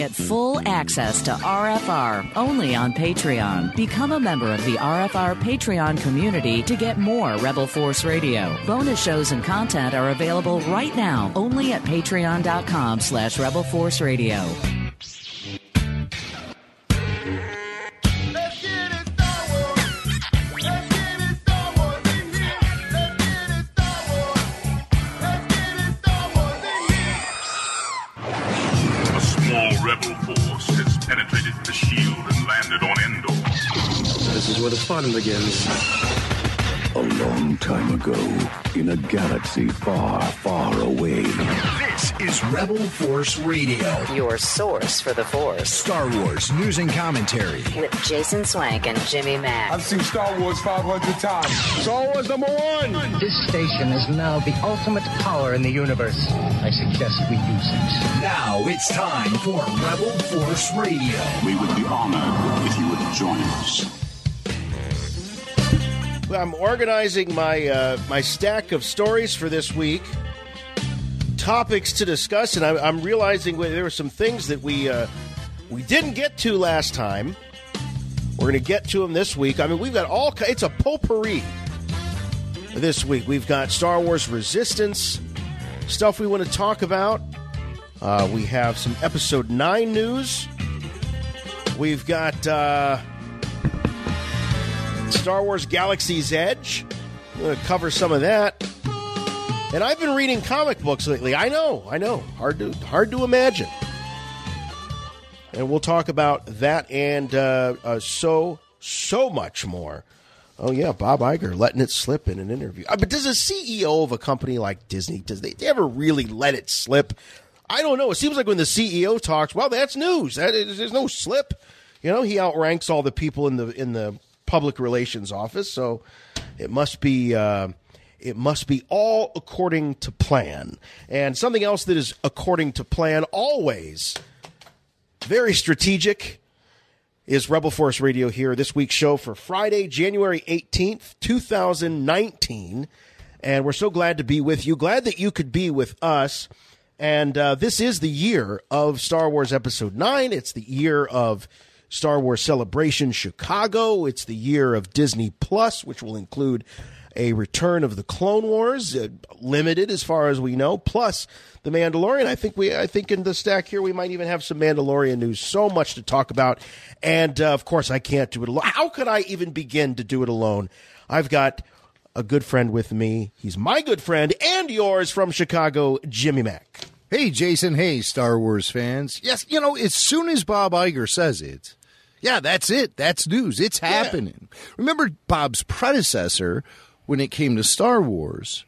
get full access to RFR only on Patreon. Become a member of the RFR Patreon community to get more Rebel Force Radio. Bonus shows and content are available right now only at patreon.com/Rebel Force Radio. Rebel force has penetrated the shield and landed on Endor. This is where the fun begins. A long time ago, in a galaxy far, far away. This is Rebel Force Radio. Your source for the Force. Star Wars news and commentary. With Jason Swank and Jimmy Mack. I've seen Star Wars 500 times. Star Wars #1. This station is now the ultimate power in the universe. I suggest we use it. Now it's time for Rebel Force Radio. We would be honored if you would join us. I'm organizing my stack of stories for this week, topics to discuss, and I'm realizing there were some things that we didn't get to last time. We're going to get to them this week. I mean, we've got it's a potpourri this week. We've got Star Wars Resistance stuff we want to talk about. We have some Episode 9 news. We've got Star Wars Galaxy's Edge. I'm going to cover some of that. And I've been reading comic books lately. I know. Hard to imagine. And we'll talk about that and so much more. Oh, yeah, Bob Iger letting it slip in an interview. But does a CEO of a company like Disney, does they ever really let it slip? I don't know. It seems like when the CEO talks, well, that's news. There's no slip. You know, he outranks all the people in the public relations office, so it must be all according to plan. And something else that is according to plan, always very strategic, is Rebel Force Radio here. This week's show for Friday, January 18th, 2019. And we're so glad to be with you. Glad that you could be with us. And this is the year of Star Wars Episode 9. It's the year of Star Wars Celebration Chicago. It's the year of Disney Plus, which will include a return of the Clone Wars, limited as far as we know, plus the Mandalorian. I think in the stack here we might even have some Mandalorian news. So much to talk about, and of course I can't do it alone. How could I even begin to do it alone? I've got a good friend with me. He's my good friend and yours from Chicago, Jimmy Mack. Hey, Jason. Hey, Star Wars fans. Yes, as soon as Bob Iger says it, yeah, that's it. That's news. It's happening. Yeah. Remember Bob's predecessor when it came to Star Wars,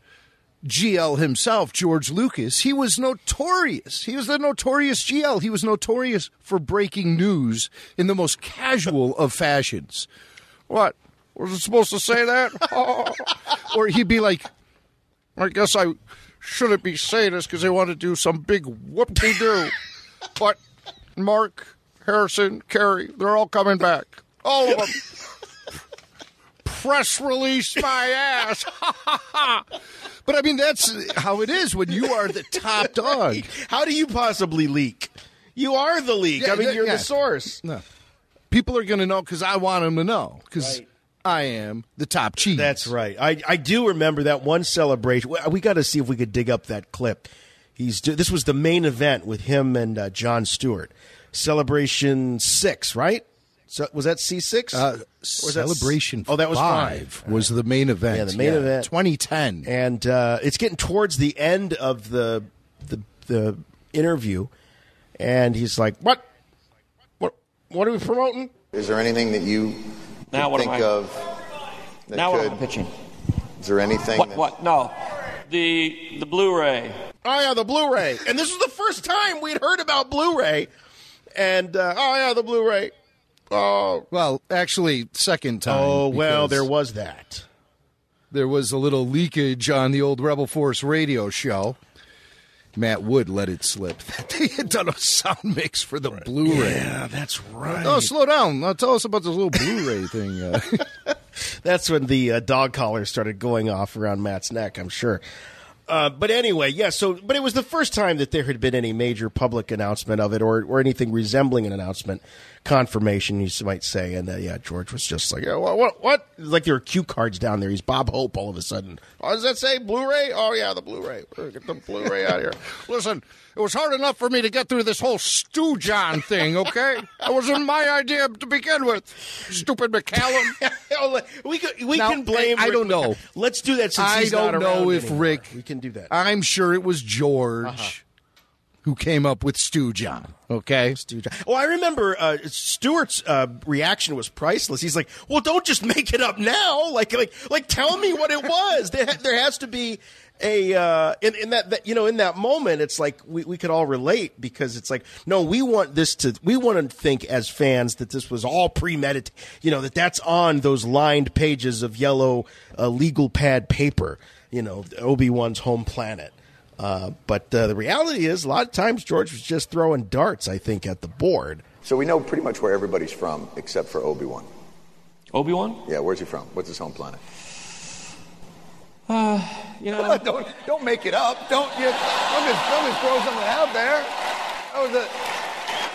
GL himself, George Lucas. He was notorious. He was the notorious GL. He was notorious for breaking news in the most casual of fashions. What? Was it supposed to say that? Or he'd be like, I guess I shouldn't be saying this because they want to do some big whoop-de-doo. But Mark, Harrison, Carrie, they're all coming back. All of them. Press release my ass. But, I mean, that's how it is when you are the top dog. How do you possibly leak? You are the leak. Yeah, I mean, you're the source. No. People are going to know because I want them to know. Because I am the top cheese. That's right. I do remember that one celebration. We got to see if we could dig up that clip. This was the main event with him and Jon Stewart. Celebration 6, right? So, was that C6? Celebration 5. Oh, that was 5. Was the main event. Yeah, the main event. 2010. And it's getting towards the end of the interview. And he's like, What are we promoting? Is there anything that you think of that now could... what am I pitching? Is there anything What? No. The Blu-ray. Oh, yeah, the Blu-ray. And this was the first time we'd heard about Blu-ray. And, the Blu-ray. Oh. Well, actually, second time. Oh, well, there was that. There was a little leakage on the old Rebel Force radio show. Matt Wood let it slip. They had done a sound mix for the Blu-ray. Yeah, that's right. Oh, slow down. Now tell us about this little Blu-ray thing. That's when the dog collar started going off around Matt's neck, I'm sure. But anyway, yeah. But it was the first time that there had been any major public announcement of it, or anything resembling an announcement, confirmation, you might say. And George was just like, what? Like there were cue cards down there. He's Bob Hope all of a sudden. Oh, does that say Blu-ray? Oh yeah, the Blu-ray. Get the Blu-ray out of here. Listen, it was hard enough for me to get through this whole Stu John thing. Okay, that wasn't my idea to begin with. Stupid McCallum. we can blame. I don't know. Let's do that since he's not around I don't know if anymore. Rick. We can do that. I'm sure it was George who came up with Stu John. Okay, Stu John. Oh, I remember Stewart's reaction was priceless. He's like, "Well, don't just make it up now. Like, tell me what it was. There has to be a in that moment. It's like we could all relate because it's like, no, we want to think as fans that this was all premeditated. That's on those lined pages of yellow legal pad paper. Obi-Wan's home planet. But the reality is, a lot of times George was just throwing darts, I think, at the board. So we know pretty much where everybody's from, except for Obi-Wan. Obi-Wan? Yeah, where's he from? What's his home planet? Don't make it up. Don't just throw something out there.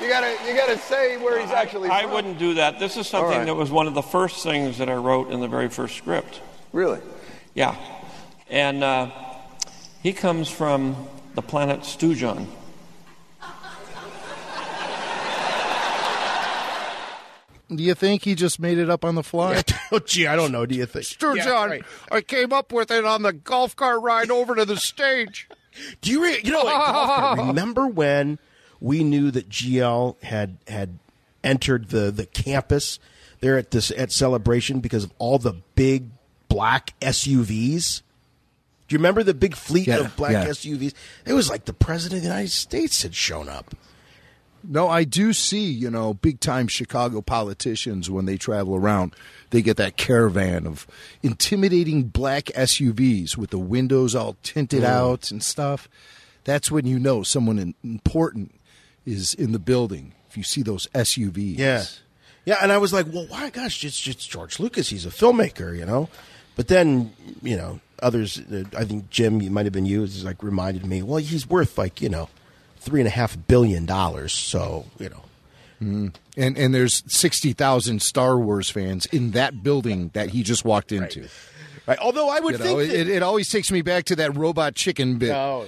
You gotta say where he's actually from. I wouldn't do that. This is something that was one of the first things that I wrote in the very first script. Really? Yeah. And he comes from the planet Stujon. Do you think he just made it up on the fly? Oh, gee, I don't know. Do you think? Stujon, Yeah, right. I came up with it on the golf cart ride over to the stage. Do you remember when we knew that GL had entered the campus there at Celebration because of all the big black SUVs? Do you remember the big fleet of black SUVs? It was like the President of the United States had shown up. No, I do see, big-time Chicago politicians when they travel around. They get that caravan of intimidating black SUVs with the windows all tinted out and stuff. That's when you know someone important is in the building, if you see those SUVs. Yeah. Yeah, and I was like, well, why, gosh, it's George Lucas. He's a filmmaker, But then, others, I think, Jim, it might have been you, reminded me, well, he's worth $3.5 billion. So, And there's 60,000 Star Wars fans in that building that he just walked into. Right. Although I would think it always takes me back to that robot chicken bit. No.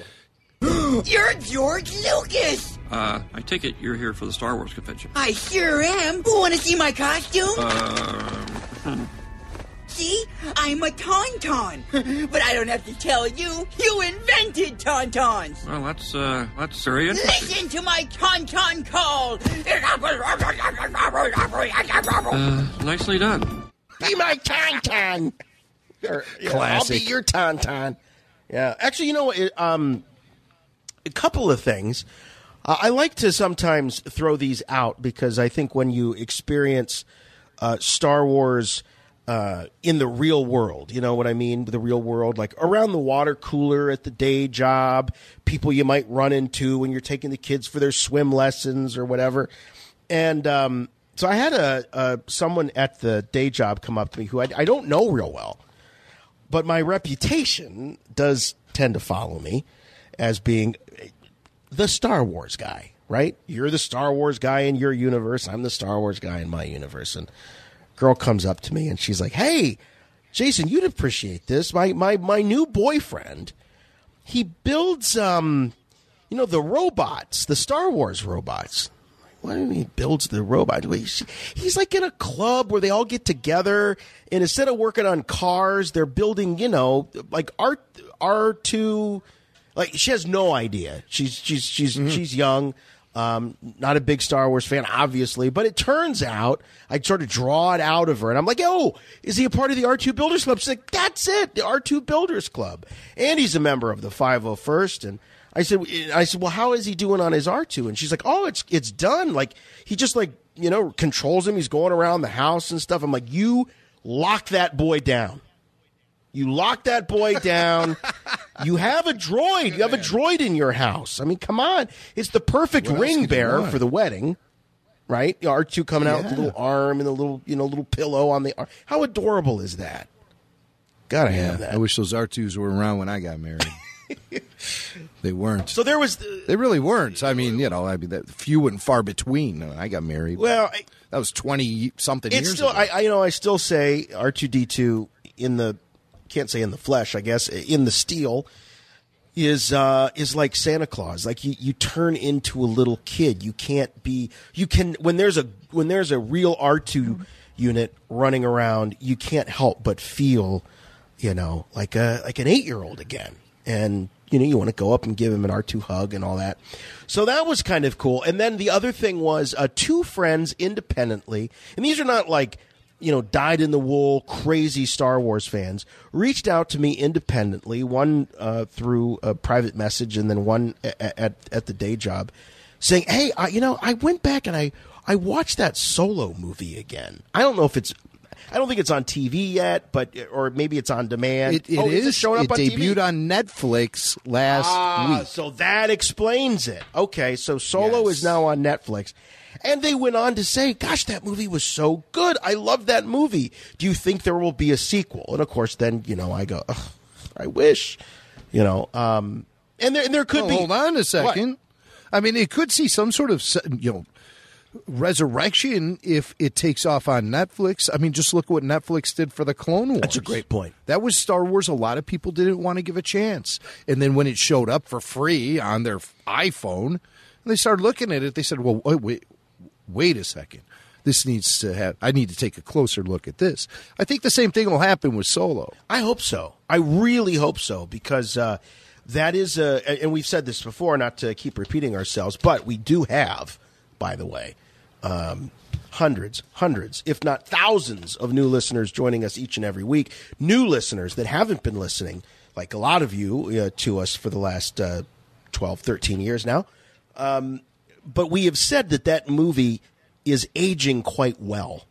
You're George Lucas! I take it you're here for the Star Wars convention. I sure am. Want to see my costume? See? I'm a Tauntaun. But I don't have to tell you. You invented Tauntauns. Well, that's very interesting. Listen to my Tauntaun call. Nicely done. Be my Tauntaun. Classic. I'll be your Tauntaun. Yeah. Actually, a couple of things. I like to sometimes throw these out because I think when you experience Star Wars in the real world, you know what I mean? The real world, like around the water cooler at the day job, people you might run into when you're taking the kids for their swim lessons or whatever. And so I had someone at the day job come up to me who I don't know real well, but my reputation does tend to follow me as being the Star Wars guy, right? You're the Star Wars guy in your universe. I'm the Star Wars guy in my universe. And girl comes up to me and she's like, "Hey, Jason, you'd appreciate this. My new boyfriend, he builds, the robots, the Star Wars robots." What do you mean he builds the robot? He's like in a club where they all get together, and instead of working on cars, they're building, like R2. Like, she has no idea. She's young, not a big Star Wars fan, obviously. But it turns out I sort of draw it out of her, and I'm like, "Oh, is he a part of the R2 Builders Club?" She's like, "That's it, the R2 Builders Club." And he's a member of the 501st. And I said, "Well, how is he doing on his R2?" And she's like, "Oh, it's done. Like, he just controls him. He's going around the house and stuff." I'm like, "You lock that boy down. You lock that boy down. You have a droid. You have a droid in your house. I mean, come on. It's the perfect ring bearer for the wedding, right? R2 coming out with a little arm and a little pillow on the arm. How adorable is that? Gotta have that. I wish those R2s were around when I got married. They weren't. So there was. They really weren't. I mean, that few and far between. I got married. Well, that was 20-something years still, ago. I still say R2-D2 can't say in the flesh, I guess, in the steel is like Santa Claus. Like you turn into a little kid. When there's a real R2 unit running around, you can't help but feel, like an 8-year-old again. And you want to go up and give him an R2 hug and all that. So that was kind of cool. And then the other thing was two friends independently, and these are not like, dyed-in-the-wool, crazy Star Wars fans, reached out to me independently, one through a private message and then one at the day job, saying, hey, I went back and I watched that Solo movie again. I don't think it's on TV yet, or maybe it's on demand. It is. It showing up on debuted TV? on Netflix last week. So that explains it. Okay, so Solo is now on Netflix. And they went on to say, gosh, that movie was so good. I love that movie. Do you think there will be a sequel? And, of course, then, I go, I wish. And there could be. Hold on a second. What? I mean, it could see some sort of, resurrection if it takes off on Netflix. I mean, just look what Netflix did for the Clone Wars. That's a great point. That was Star Wars a lot of people didn't want to give a chance. And then when it showed up for free on their iPhone, they started looking at it, they said, well, wait a second. I need to take a closer look at this. I think the same thing will happen with Solo. I hope so. I really hope so, because that is and we've said this before, not to keep repeating ourselves, but we do have, by the way, hundreds, if not thousands of new listeners joining us each and every week. New listeners that haven't been listening, like a lot of you, to us for the last 12, 13 years now. But we have said that movie is aging quite well.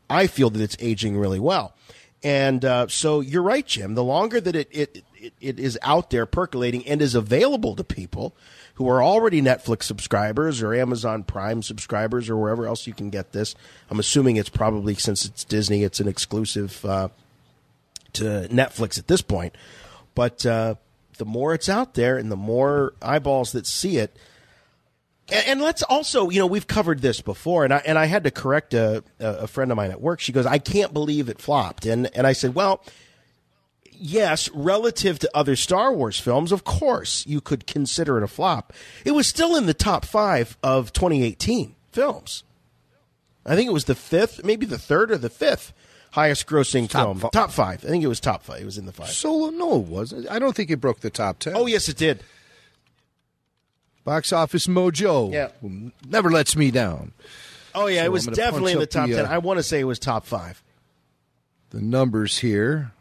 I feel that it's aging really well. And so you're right, Jim. The longer that it is out there percolating and is available to people who are already Netflix subscribers or Amazon Prime subscribers or wherever else you can get this. I'm assuming it's probably, since it's Disney, it's an exclusive to Netflix at this point. But the more it's out there and the more eyeballs that see it. And let's also, we've covered this before, and I had to correct a friend of mine at work. She goes, I can't believe it flopped. And I said, well, yes, relative to other Star Wars films, of course, you could consider it a flop. It was still in the top 5 of 2018 films. I think it was the 5th, maybe the 3rd or the 5th highest grossing film. Top 5. I think it was top 5. It was in the 5. Solo, no, it wasn't. I don't think it broke the top 10. Oh, yes, it did. Box Office Mojo never lets me down. Oh, yeah, so it was definitely in the top 10. I want to say it was top 5. The numbers here.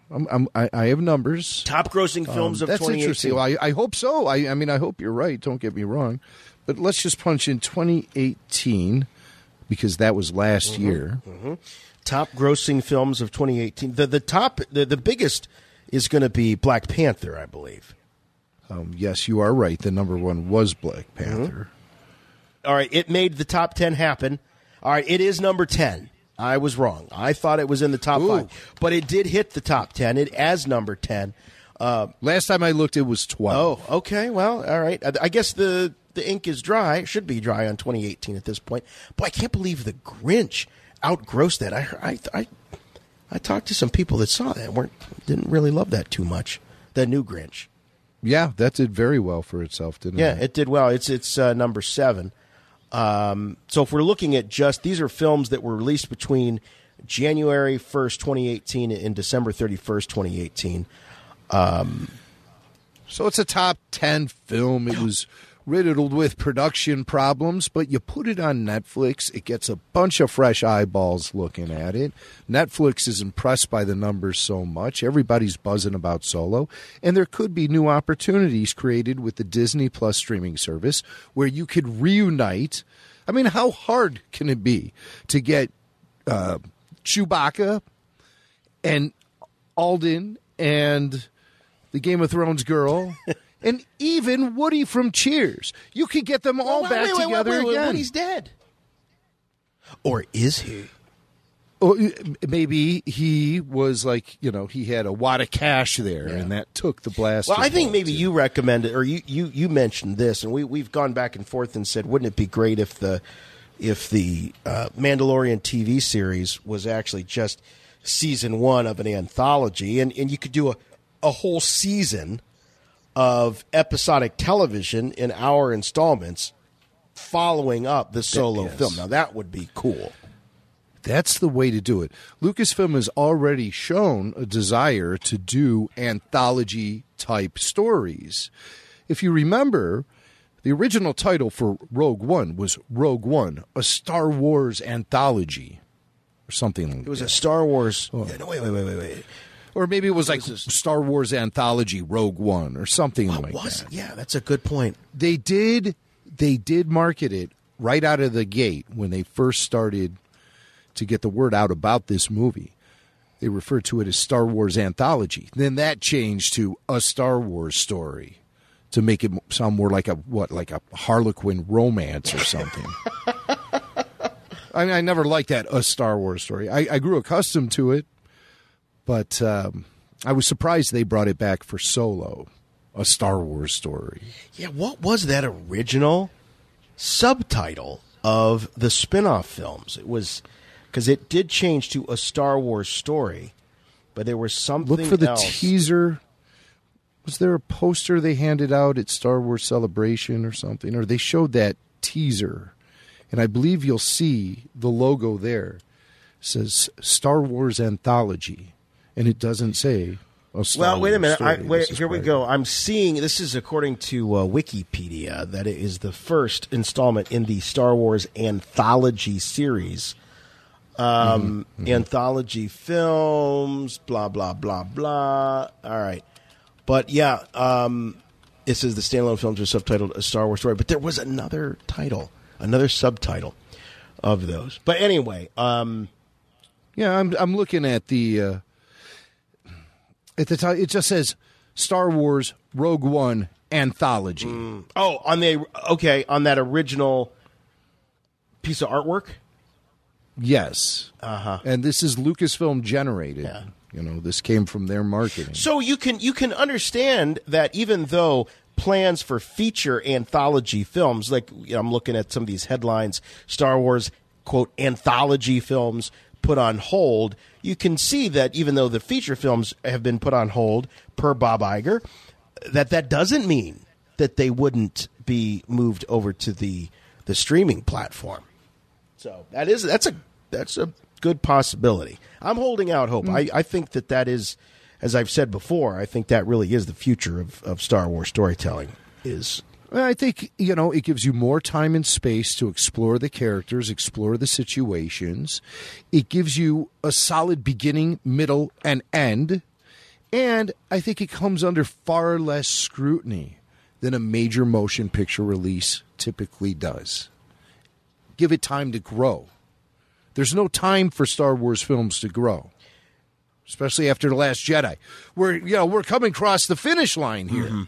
I have numbers. Top grossing films of 2018. That's interesting. Well, I hope so. I mean, I hope you're right. Don't get me wrong. But let's just punch in 2018 because that was last year. Mm-hmm. Top grossing films of 2018. The biggest is going to be Black Panther, I believe. Yes, you are right. The number 1 was Black Panther. All right, it made the top 10 happen. All right, it is number 10. I was wrong. I thought it was in the top 5. But it did hit the top 10. It as number 10. Last time I looked, it was 12. Oh, okay. Well, all right. I guess the ink is dry. It should be dry on 2018 at this point. Boy, I can't believe the Grinch outgrossed that. I talked to some people that saw that didn't really love that too much, the new Grinch. Yeah, that did very well for itself, didn't it? Yeah, it did well. It's number 7. So if we're looking at these are films that were released between January 1st, 2018 and December 31st, 2018. So it's a top 10 film. It was riddled with production problems, but you put it on Netflix, it gets a bunch of fresh eyeballs looking at it. Netflix is impressed by the numbers so much. Everybody's buzzing about Solo, and there could be new opportunities created with the Disney Plus streaming service where you could reunite. I mean, how hard can it be to get Chewbacca and Alden and the Game of Thrones girl and even Woody from Cheers? You could get them all back together again. Woody's dead. Or is he? maybe he was like, he had a wad of cash there, and that took the blast. Well, I think maybe you recommended, or you mentioned this, and we've gone back and forth and said, wouldn't it be great if the Mandalorian TV series was actually just season 1 of an anthology, and you could do a whole season of episodic television in hour installments following up the solo film. Now, that would be cool. That's the way to do it. Lucasfilm has already shown a desire to do anthology-type stories. If you remember, the original title for Rogue One was Rogue One, a Star Wars anthology, or something like that. It was a Star Wars... Oh. No, wait. Or maybe it was like Star Wars Anthology Rogue One, or something like that. Yeah, that's a good point. They did market it right out of the gate when they first started to get the word out about this movie. They referred to it as Star Wars Anthology. Then that changed to a Star Wars story to make it sound more like a Harlequin romance or something. I never liked that, a Star Wars story. I grew accustomed to it, but I was surprised they brought it back for Solo, a Star Wars story. Yeah, what was that original subtitle of the spin-off films? It was... because it did change to a Star Wars story, but there was something else. Look for the teaser. Was there a poster they handed out at Star Wars Celebration or something? Or they showed that teaser, and I believe you'll see the logo there. It says Star Wars Anthology, and it doesn't say a Star Wars wait a minute. story. Here we go. I'm seeing, this is according to Wikipedia, that it is the first installment in the Star Wars Anthology series. Anthology films, blah, blah, blah, blah. All right. But, yeah, it says the standalone films are subtitled A Star Wars Story. But there was another title, another subtitle of those. But anyway. I'm looking at the time. It just says Star Wars Rogue One Anthology. Oh, on that original piece of artwork? Yes. And this is Lucasfilm generated. Yeah. This came from their marketing. So you can understand that even though plans for feature anthology films, like I'm looking at some of these headlines, Star Wars, quote, anthology films put on hold, you can see that even though the feature films have been put on hold, per Bob Iger, that doesn't mean that they wouldn't be moved over to the streaming platform. So that's a good possibility. I'm holding out hope. I think that is, as I've said before, I think that really is the future of Star Wars storytelling. I think, it gives you more time and space to explore the characters, explore the situations. It gives you a solid beginning, middle, and end. And I think it comes under far less scrutiny than a major motion picture release typically does. Give it time to grow. There's no time for Star Wars films to grow, especially after The Last Jedi. We're coming across the finish line here. Mm-hmm.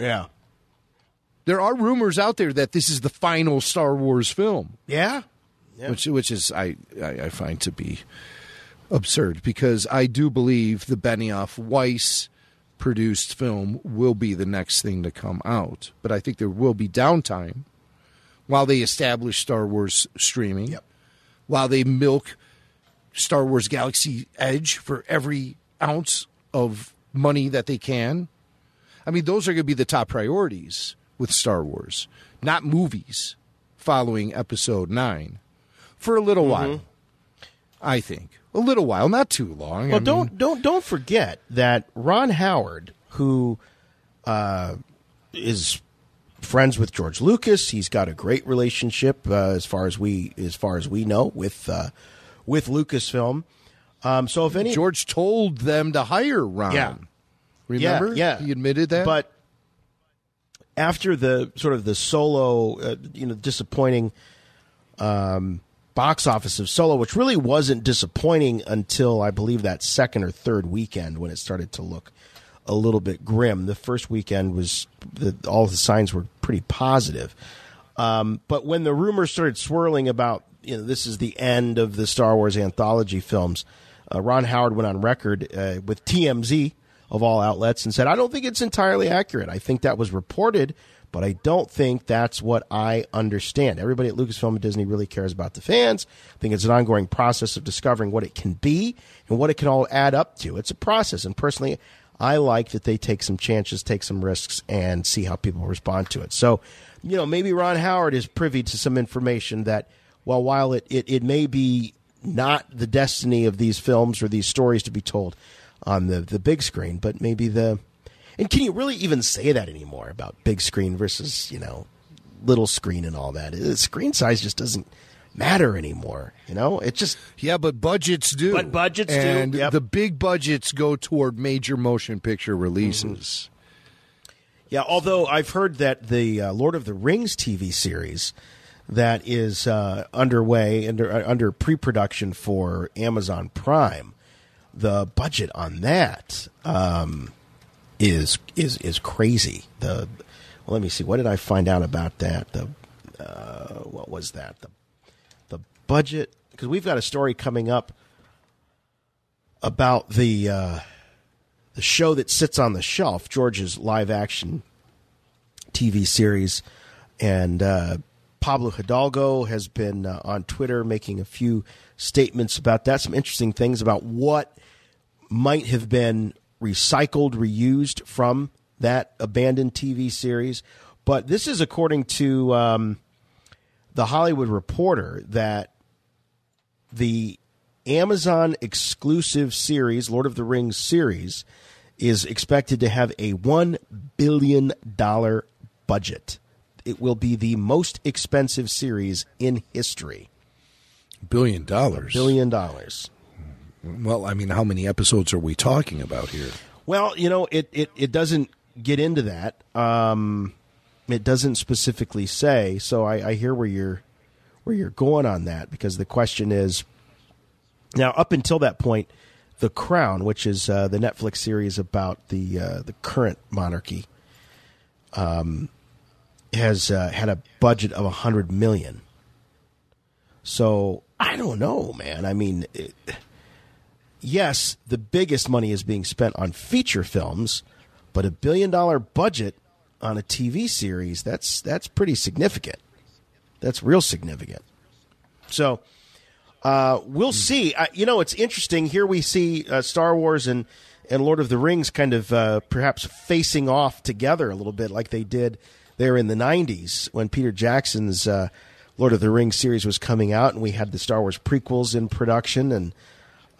Yeah. There are rumors out there that this is the final Star Wars film. Yeah. Which is I find to be absurd, because I do believe the Benioff Weiss produced film will be the next thing to come out. But I think there will be downtime while they establish Star Wars streaming. Yep. While they milk Star Wars Galaxy Edge for every ounce of money that they can. I mean, those are going to be the top priorities with Star Wars, not movies following Episode 9 for a little while. I think a little while, not too long. Well, don't forget that Ron Howard, who is friends with George Lucas, he's got a great relationship as far as we know with Lucasfilm. So if any, George told them to hire Ron. Yeah. Remember? Yeah. He admitted that. But after the sort of the Solo, disappointing box office of Solo, which really wasn't disappointing until I believe that second or third weekend when it started to look a little bit grim. The first weekend was all the signs were pretty positive. But when the rumors started swirling about this is the end of the Star Wars anthology films. Ron Howard went on record with TMZ, of all outlets, and said, I don't think it's entirely accurate. I think that was reported, but I don't think that's what I understand. Everybody at Lucasfilm and Disney really cares about the fans. I think it's an ongoing process of discovering what it can be and what it can all add up to. It's a process, and personally, I like that they take some chances, take some risks, and see how people respond to it. So, maybe Ron Howard is privy to some information that, while it may be not the destiny of these films or these stories to be told on the big screen, but maybe and can you really even say that anymore about big screen versus, little screen and all that? The screen size just doesn't matter anymore, It just... Yeah, but budgets do. But budgets do. And the big budgets go toward major motion picture releases. Yeah, although I've heard that the Lord of the Rings TV series that is underway, under pre-production for Amazon Prime, the budget on that is crazy. Let me see. What did I find out about that? What was that? The budget, because we've got a story coming up about the show that sits on the shelf, George's live action TV series, and Pablo Hidalgo has been on Twitter making a few statements about that. Some interesting things about what might have been recycled, reused from that abandoned TV series. But this is according to The Hollywood Reporter, that the Amazon exclusive series, Lord of the Rings series, is expected to have a $1 billion budget. It will be the most expensive series in history. $1 billion. $1 billion. Well, I mean, how many episodes are we talking about here? Well, it doesn't get into that. It doesn't specifically say. So I hear where you're going on that, because the question is, now up until that point, The Crown, which is the Netflix series about the current monarchy, has had a budget of $100 million. So I don't know, man. I mean. Yes, the biggest money is being spent on feature films, but $1 billion budget on a TV series, that's pretty significant. That's real significant. So we'll see. It's interesting. Here we see Star Wars and Lord of the Rings kind of perhaps facing off together a little bit, like they did there in the 90s when Peter Jackson's Lord of the Rings series was coming out, and we had the Star Wars prequels in production, and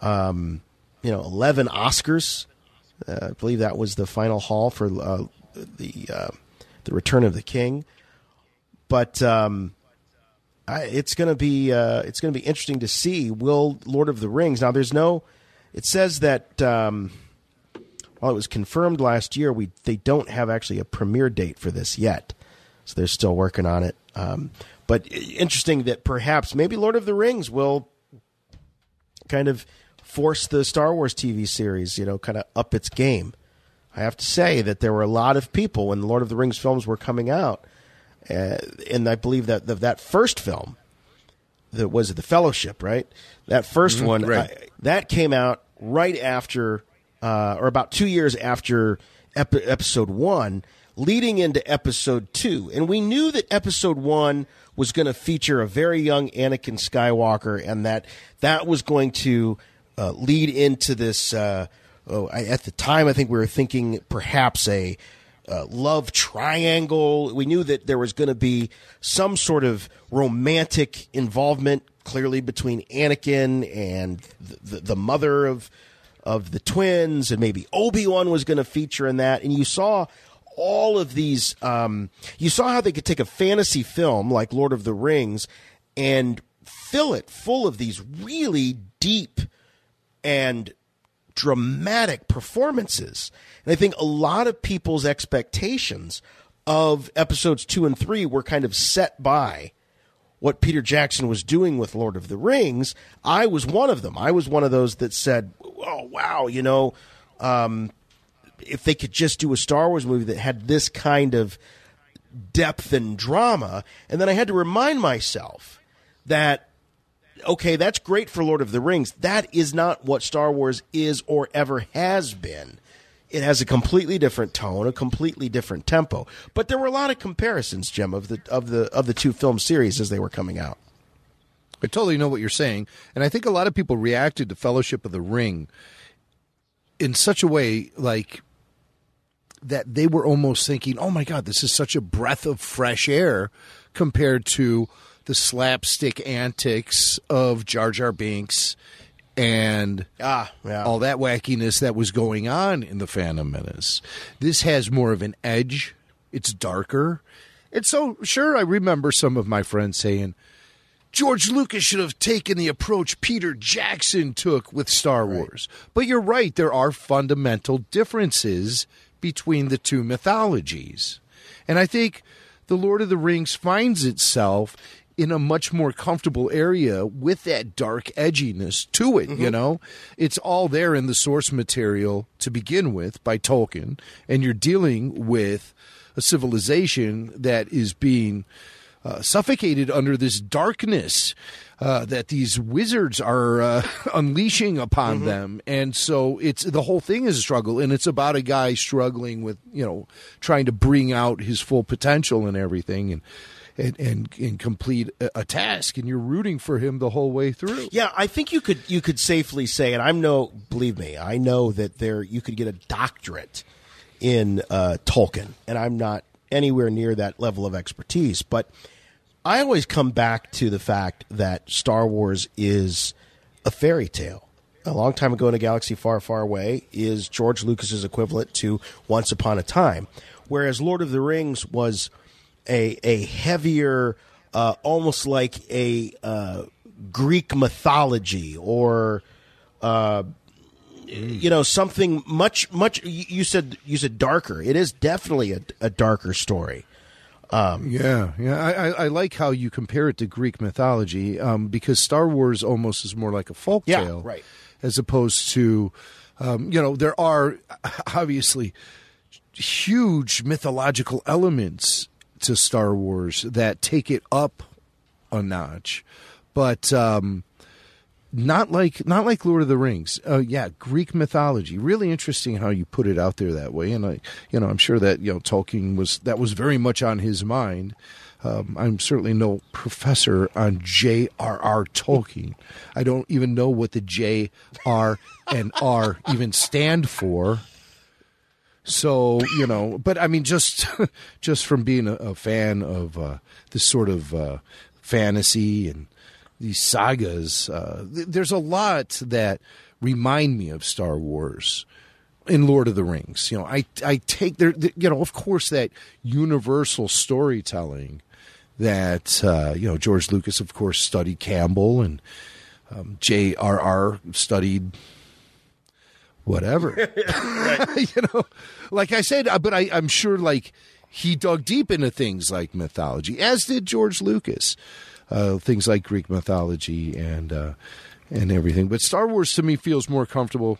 11 Oscars. I believe that was the final haul for the Return of the King. But it's going to be interesting to see. Will Lord of the Rings, now there's no, it says that while it was confirmed last year, they don't have actually a premiere date for this yet, so they're still working on it. But interesting that perhaps maybe Lord of the Rings will kind of force the Star Wars TV series, kind of up its game. I have to say that there were a lot of people when the Lord of the Rings films were coming out, and I believe that that first film, that was The Fellowship, right? That first one, right. That came out right after, or about 2 years after episode 1, leading into episode 2. And we knew that episode 1 was going to feature a very young Anakin Skywalker, and that was going to lead into this, at the time, I think we were thinking perhaps a love triangle. We knew that there was going to be some sort of romantic involvement, clearly, between Anakin and the mother of the twins, and maybe Obi-Wan was going to feature in that. And you saw all of these, you saw how they could take a fantasy film like Lord of the Rings and fill it full of these really deep and dramatic performances. And I think a lot of people's expectations of episodes 2 and 3 were kind of set by what Peter Jackson was doing with Lord of the Rings. I was one of them. I was one of those that said, oh, wow, if they could just do a Star Wars movie that had this kind of depth and drama. And then I had to remind myself that okay, that's great for Lord of the Rings. That is not what Star Wars is or ever has been. It has a completely different tone, a completely different tempo. But there were a lot of comparisons, Jim, of the two film series as they were coming out. I totally know what you're saying, and I think a lot of people reacted to Fellowship of the Ring in such a way like that they were almost thinking, oh my God, this is such a breath of fresh air compared to the slapstick antics of Jar Jar Binks and all that wackiness that was going on in The Phantom Menace. This has more of an edge. It's darker. And so, sure, I remember some of my friends saying, George Lucas should have taken the approach Peter Jackson took with Star Wars. But you're right, there are fundamental differences between the two mythologies. And I think The Lord of the Rings finds itself in a much more comfortable area with that dark edginess to it, you know? It's all there in the source material to begin with by Tolkien, and you're dealing with a civilization that is being suffocated under this darkness that these wizards are unleashing upon them. And so it's the whole thing is a struggle, and it's about a guy struggling with, trying to bring out his full potential and everything and complete a task, and you're rooting for him the whole way through. Yeah, I think you could safely say, and believe me, I know that you could get a doctorate in Tolkien, and I'm not anywhere near that level of expertise, but I always come back to the fact that Star Wars is a fairy tale. A long time ago in a galaxy far, far away is George Lucas's equivalent to Once Upon a Time, whereas Lord of the Rings was a heavier, almost like a Greek mythology or something much. You said darker. It is definitely a darker story. I like how you compare it to Greek mythology because Star Wars almost is more like a folk tale, right? As opposed to, there are obviously huge mythological elements to Star Wars that take it up a notch, but not like Lord of the Rings. Greek mythology. Really interesting how you put it out there that way, and I'm sure that Tolkien was very much on his mind. I'm certainly no professor on J.R.R. Tolkien. I don't even know what the J, R, and R even stand for. So, but I mean, just from being a fan of this sort of fantasy and these sagas, there's a lot that remind me of Star Wars in Lord of the Rings. I take there, of course, that universal storytelling that, George Lucas, of course, studied Campbell, and J.R.R. studied whatever. Like I said, but I'm sure like he dug deep into things like mythology, as did George Lucas. Things like Greek mythology and everything. But Star Wars to me feels more comfortable,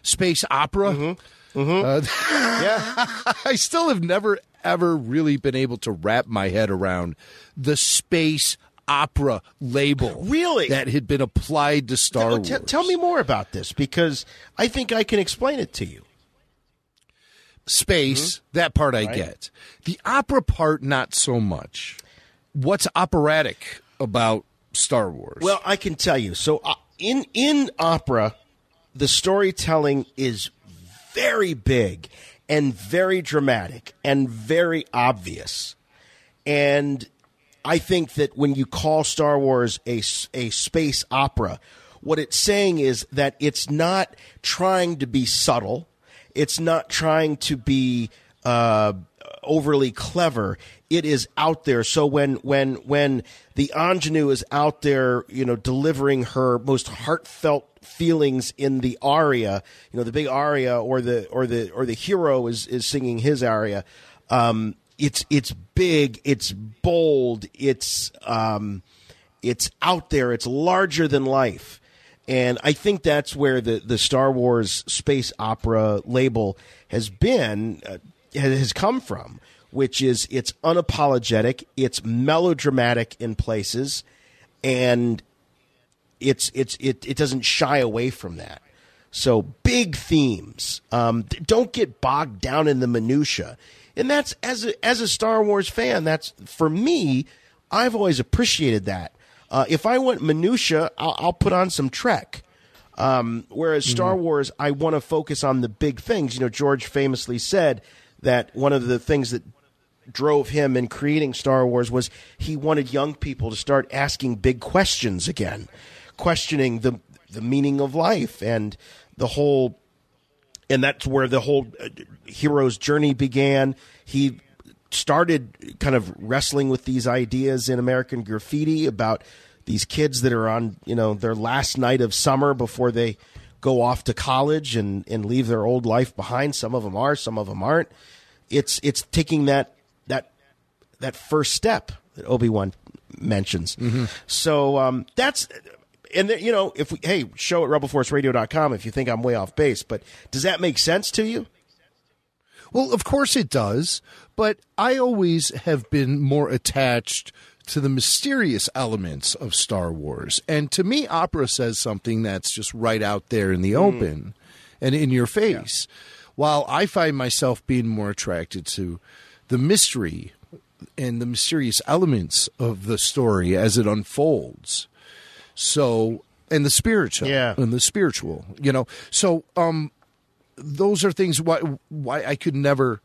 space opera. I still have never, ever really been able to wrap my head around the space opera label that had been applied to Star Wars. Tell me more about this, because I think I can explain it to you. Space, that part I get. The opera part, not so much. What's operatic about Star Wars? Well, I can tell you. So in opera, the storytelling is very big and very dramatic and very obvious. And I think that when you call Star Wars a space opera, what it's saying is that it's not trying to be subtle. It's not trying to be overly clever. It is out there. So when the ingenue is out there, delivering her most heartfelt feelings in the aria, the big aria, or the hero is singing his aria. It's big, it's bold, it's out there, it's larger than life. And I think that's where the Star Wars space opera label has come from, which is it's unapologetic, it's melodramatic in places, and it doesn't shy away from that. So big themes. Don't get bogged down in the minutia. And that's as a Star Wars fan, that's for me. I've always appreciated that. If I want minutia, I'll put on some Trek. Whereas Star Wars, I want to focus on the big things. George famously said that one of the things that drove him in creating Star Wars was he wanted young people to start asking big questions again, questioning the meaning of life and the whole. And that's where the whole hero's journey began. He started kind of wrestling with these ideas in American Graffiti about these kids that are on, their last night of summer before they go off to college and leave their old life behind. Some of them are, some of them aren't. It's taking that first step that Obi-Wan mentions. So that's. And if we show at rebelforceradio.com if you think I'm way off base, but does that make sense to you? Well, of course it does, but I always have been more attached to the mysterious elements of Star Wars. And to me, opera says something that's just right out there in the open and in your face. Yeah. While I find myself being more attracted to the mystery and the mysterious elements of the story as it unfolds. So, and the spiritual, So, those are things why I could never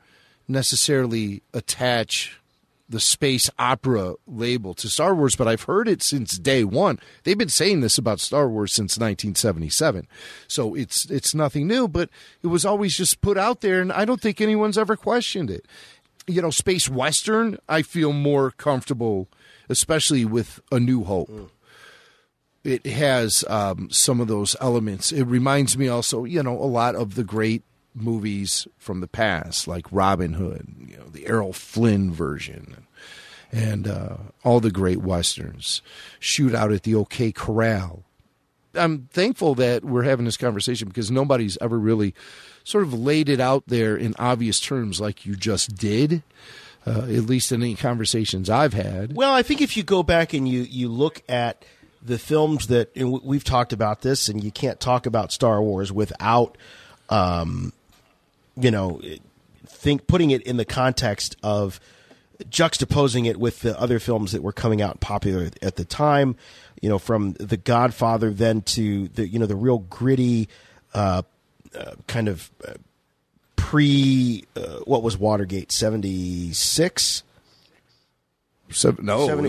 necessarily attach the space opera label to Star Wars, but I've heard it since day one. They've been saying this about Star Wars since 1977, so it's nothing new. But it was always just put out there, and I don't think anyone's ever questioned it. Space Western, I feel more comfortable, especially with A New Hope. It has some of those elements. It reminds me also, a lot of the great movies from the past, like Robin Hood, the Errol Flynn version, and all the great Westerns. Shootout at the OK Corral. I'm thankful that we're having this conversation because nobody's ever really sort of laid it out there in obvious terms like you just did, at least in any conversations I've had. Well, I think if you go back and you look at the films that, and we've talked about this, and you can't talk about Star Wars without, putting it in the context of juxtaposing it with the other films that were coming out popular at the time, from The Godfather then to the real gritty, kind of what was Watergate, 76? It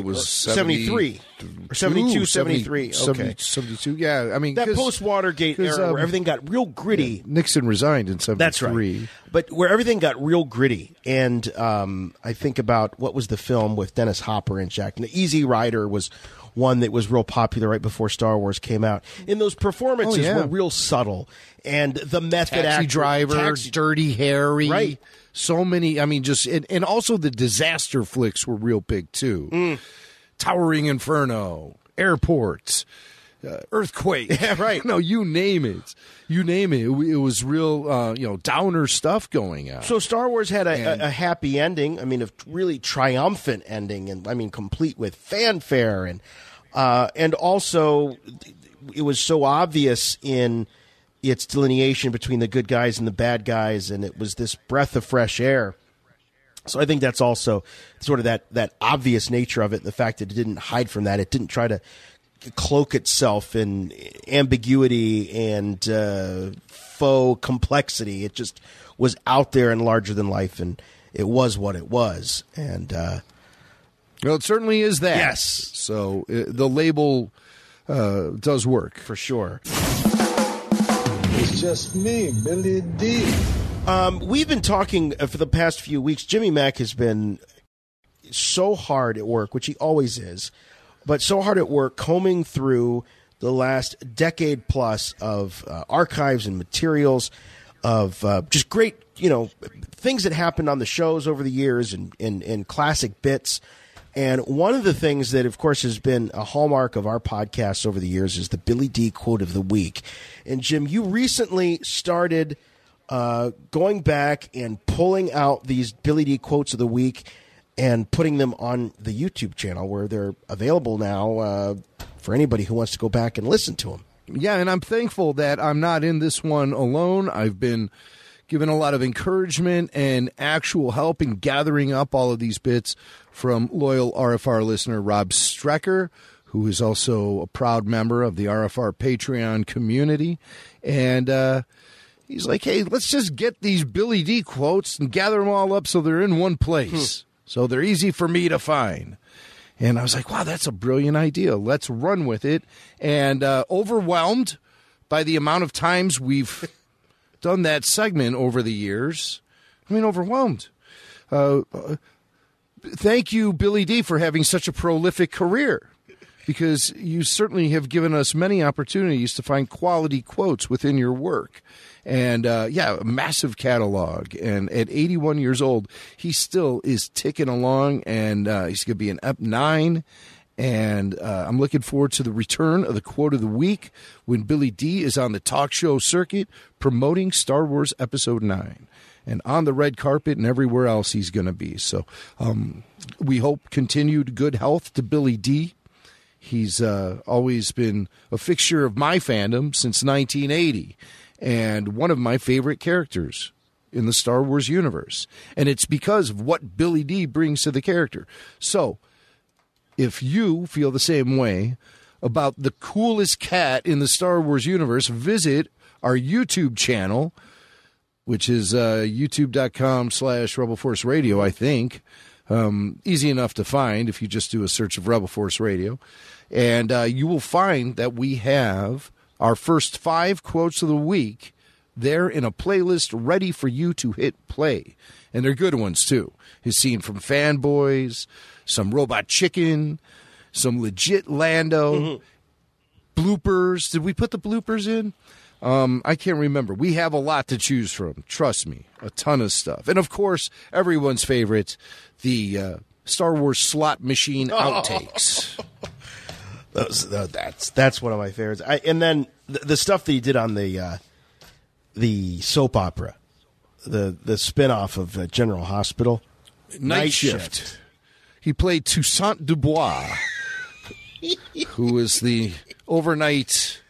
was 73 or 72, 73. Okay. 72, yeah. I mean, that post-Watergate era where everything got real gritty. Yeah, Nixon resigned in 73. That's right. But where everything got real gritty. And I think about what was the film with Dennis Hopper and Jack. And Easy Rider was one that was real popular right before Star Wars came out. And those performances were real subtle. And the method Taxi Driver, Dirty Harry. Right. So many, and also the disaster flicks were real big too. Towering Inferno, Airports, Earthquake. Yeah, right. No, you name it. It was real, downer stuff going on. So Star Wars had a happy ending. I mean, a really triumphant ending, and complete with fanfare, and also it was so obvious in its delineation between the good guys and the bad guys, and it was this breath of fresh air. So I think that's also sort of that obvious nature of it, the fact that it didn't hide from that. It didn't try to cloak itself in ambiguity and faux complexity. It just was out there and larger than life, and it was what it was. And it certainly is that. Yes. So the label does work. For sure. It's just me, Billy D. We've been talking for the past few weeks. Jimmy Mack has been so hard at work, which he always is, but so hard at work combing through the last decade plus of archives and materials of just great, things that happened on the shows over the years and classic bits. And one of the things that, of course, has been a hallmark of our podcasts over the years is the Billy D quote of the week. And, Jim, you recently started going back and pulling out these Billy D quotes of the week and putting them on the YouTube channel where they're available now for anybody who wants to go back and listen to them. Yeah, and I'm thankful that I'm not in this one alone. I've been given a lot of encouragement and actual help in gathering up all of these bits from loyal RFR listener Rob Strecker, who is also a proud member of the RFR Patreon community. And he's like, hey, let's just get these Billy D quotes and gather them all up so they're in one place. So they're easy for me to find. And I was like, wow, that's a brilliant idea. Let's run with it. And overwhelmed by the amount of times we've done that segment over the years. I mean, overwhelmed. Thank you, Billy D, for having such a prolific career, because you certainly have given us many opportunities to find quality quotes within your work. And, a massive catalog. And at 81 years old, he still is ticking along, and he's going to be an Ep9. And I'm looking forward to the return of the Quote of the Week when Billy D is on the talk show circuit promoting Star Wars Episode 9. And on the red carpet and everywhere else he's going to be. So we hope continued good health to Billy D. He's always been a fixture of my fandom since 1980. And one of my favorite characters in the Star Wars universe. And it's because of what Billy D brings to the character. So, if you feel the same way about the coolest cat in the Star Wars universe, visit our YouTube channel, which is youtube.com/Rebel Force Radio, I think. Easy enough to find if you just do a search of Rebel Force Radio. And you will find that we have our first 5 quotes of the week there in a playlist ready for you to hit play. And they're good ones, too. His scene from Fanboys, some Robot Chicken, some legit Lando, bloopers. Did we put the bloopers in? I can't remember. We have a lot to choose from. Trust me, a ton of stuff. And, of course, everyone's favorite, the Star Wars slot machine outtakes. That's one of my favorites. And then the stuff that he did on the soap opera, the spinoff of General Hospital, Night Shift. He played Toussaint Dubois, who is the overnight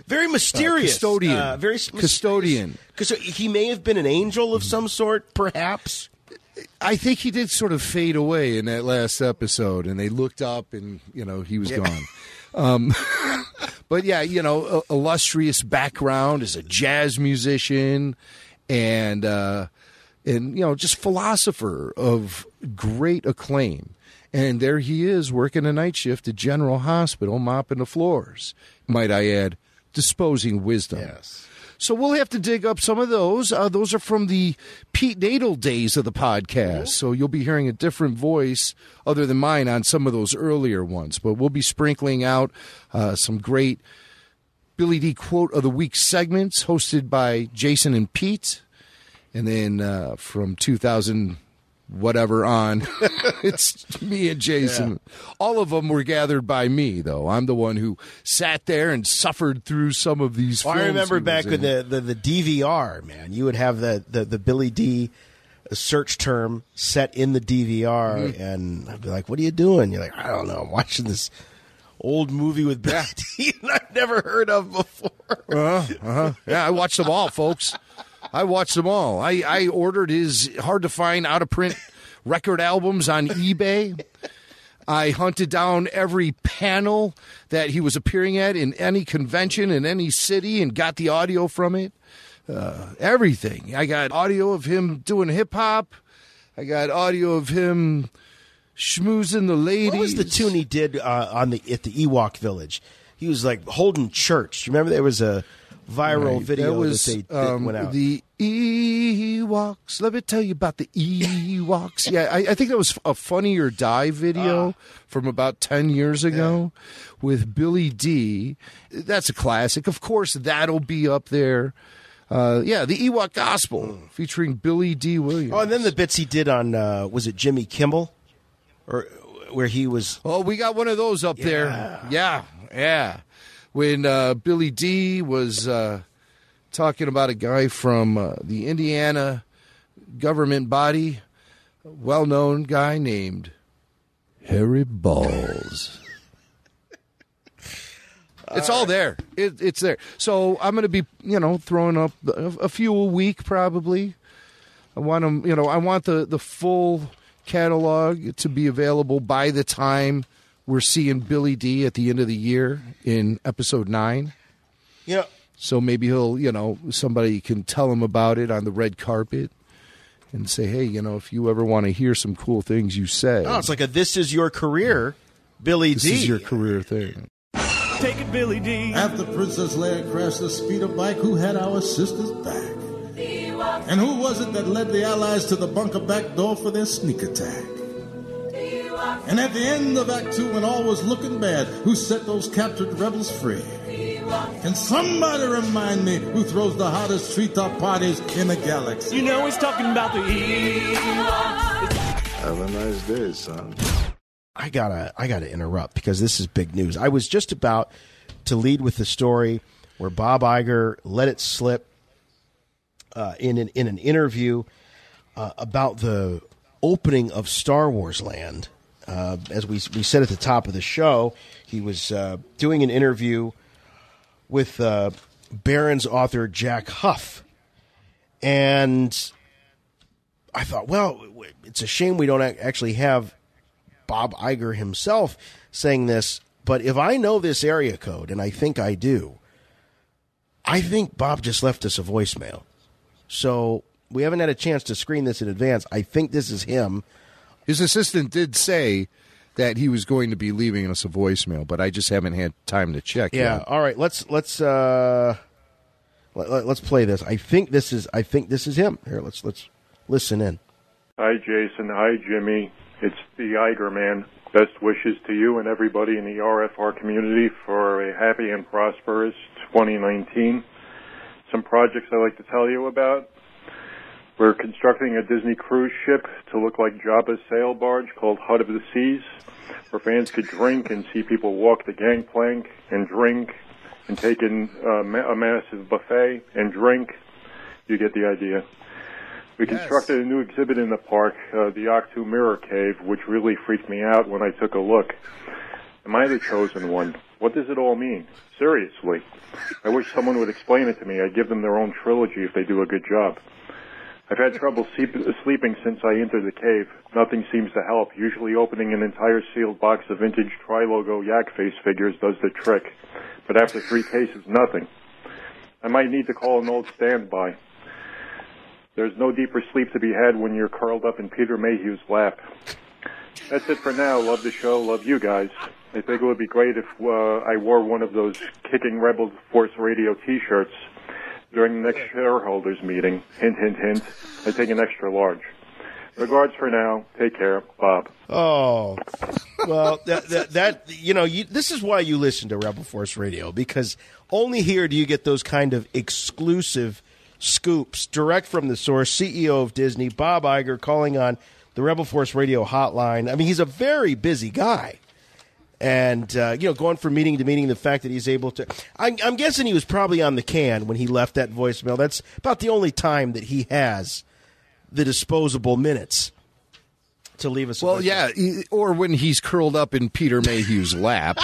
very mysterious custodian. Custodian. Because he may have been an angel of some sort, perhaps. I think he did sort of fade away in that last episode, and they looked up, and he was gone. But yeah, illustrious background as a jazz musician, and just philosopher of great acclaim. And there he is working a night shift at General Hospital, mopping the floors. Might I add, disposing wisdom. Yes. So we'll have to dig up some of those. Those are from the Pete Nadel days of the podcast. So you'll be hearing a different voice other than mine on some of those earlier ones. But we'll be sprinkling out some great Billy D Quote of the Week segments hosted by Jason and Pete. And then from 2000 whatever on, it's me and Jason. Yeah. All of them were gathered by me, though. I'm the one who sat there and suffered through some of these films. I remember back with the DVR, man. You would have the Billy D search term set in the DVR, and I'd be like, what are you doing? You're like, I don't know. I'm watching this old movie with Billy D I've never heard of before. Yeah, I watched them all, folks. I watched them all. I ordered his hard-to-find, out-of-print record albums on eBay. I hunted down every panel that he was appearing at in any convention in any city and got the audio from it. Everything. I got audio of him doing hip-hop. I got audio of him schmoozing the ladies. What was the tune he did at the Ewok Village? He was like holding church. You remember there was a viral video that went out. The Ewoks. Let me tell you about the Ewoks. Yeah, I think that was a Funny or Die video from about 10 years ago with Billy D. That's a classic. Of course, that'll be up there. The Ewok Gospel featuring Billy D. Williams. Oh, and then the bits he did on, was it Jimmy Kimmel? Or where he was... Oh, we got one of those up there. Yeah. When Billy D was talking about a guy from the Indiana government body, a well-known guy named Harry Balls. It's all there. It's there. So I'm going to be, throwing up a few a week probably. I want them, I want the full catalog to be available by the time we're seeing Billy D at the end of the year in episode 9. Yeah. So maybe he'll, somebody can tell him about it on the red carpet and say, hey, if you ever want to hear some cool things you say. Oh, it's like a This Is Your Career, Billy D. This is your career thing. Take it, Billy D. After Princess Leia crashed the speeder bike, who had our sisters back? And who was it that led the Allies to the bunker back door for their sneak attack? And at the end of Act 2, when all was looking bad, who set those captured rebels free? Can somebody remind me who throws the hottest treetop parties in the galaxy? He's talking about the Have a nice day, son. I gotta interrupt because this is big news. I was just about to lead with the story where Bob Iger let it slip in an interview about the opening of Star Wars Land. As we said at the top of the show, he was doing an interview with Barron's author Jack Huff. And I thought, well, it's a shame we don't actually have Bob Iger himself saying this. But if I know this area code, and I think I do, I think Bob just left us a voicemail. So we haven't had a chance to screen this in advance. I think this is him. His assistant did say that he was going to be leaving us a voicemail, but I just haven't had time to check. Yeah. Yet. All right. Let's play this. I think this is him. Here, let's listen in. Hi, Jason. Hi, Jimmy. It's the Iger Man. Best wishes to you and everybody in the RFR community for a happy and prosperous 2019. Some projects I'd like to tell you about. We're constructing a Disney cruise ship to look like Jabba's sail barge called Hut of the Seas, where fans could drink and see people walk the gangplank and drink and take in a massive buffet and drink. You get the idea. We constructed a new exhibit in the park, the Octu Mirror Cave, which really freaked me out when I took a look. Am I the chosen one? What does it all mean? Seriously. I wish someone would explain it to me. I'd give them their own trilogy if they do a good job. I've had trouble sleeping since I entered the cave. Nothing seems to help. Usually opening an entire sealed box of vintage Tri-Logo Yak Face figures does the trick. But after 3 cases, nothing. I might need to call an old standby. There's no deeper sleep to be had when you're curled up in Peter Mayhew's lap. That's it for now. Love the show. Love you guys. I think it would be great if I wore one of those Kicking Rebel Force Radio T-shirts during the next shareholders meeting. Hint, hint, hint. I take an extra large. Regards for now. Take care. Bob. Oh, well, this is why you listen to Rebel Force Radio, because only here do you get those kind of exclusive scoops direct from the source. CEO of Disney, Bob Iger, calling on the Rebel Force Radio hotline. I mean, he's a very busy guy. And, going from meeting to meeting, the fact that he's able to... I'm guessing he was probably on the can when he left that voicemail. That's about the only time that he has the disposable minutes to leave us. Well, yeah, or when he's curled up in Peter Mayhew's lap.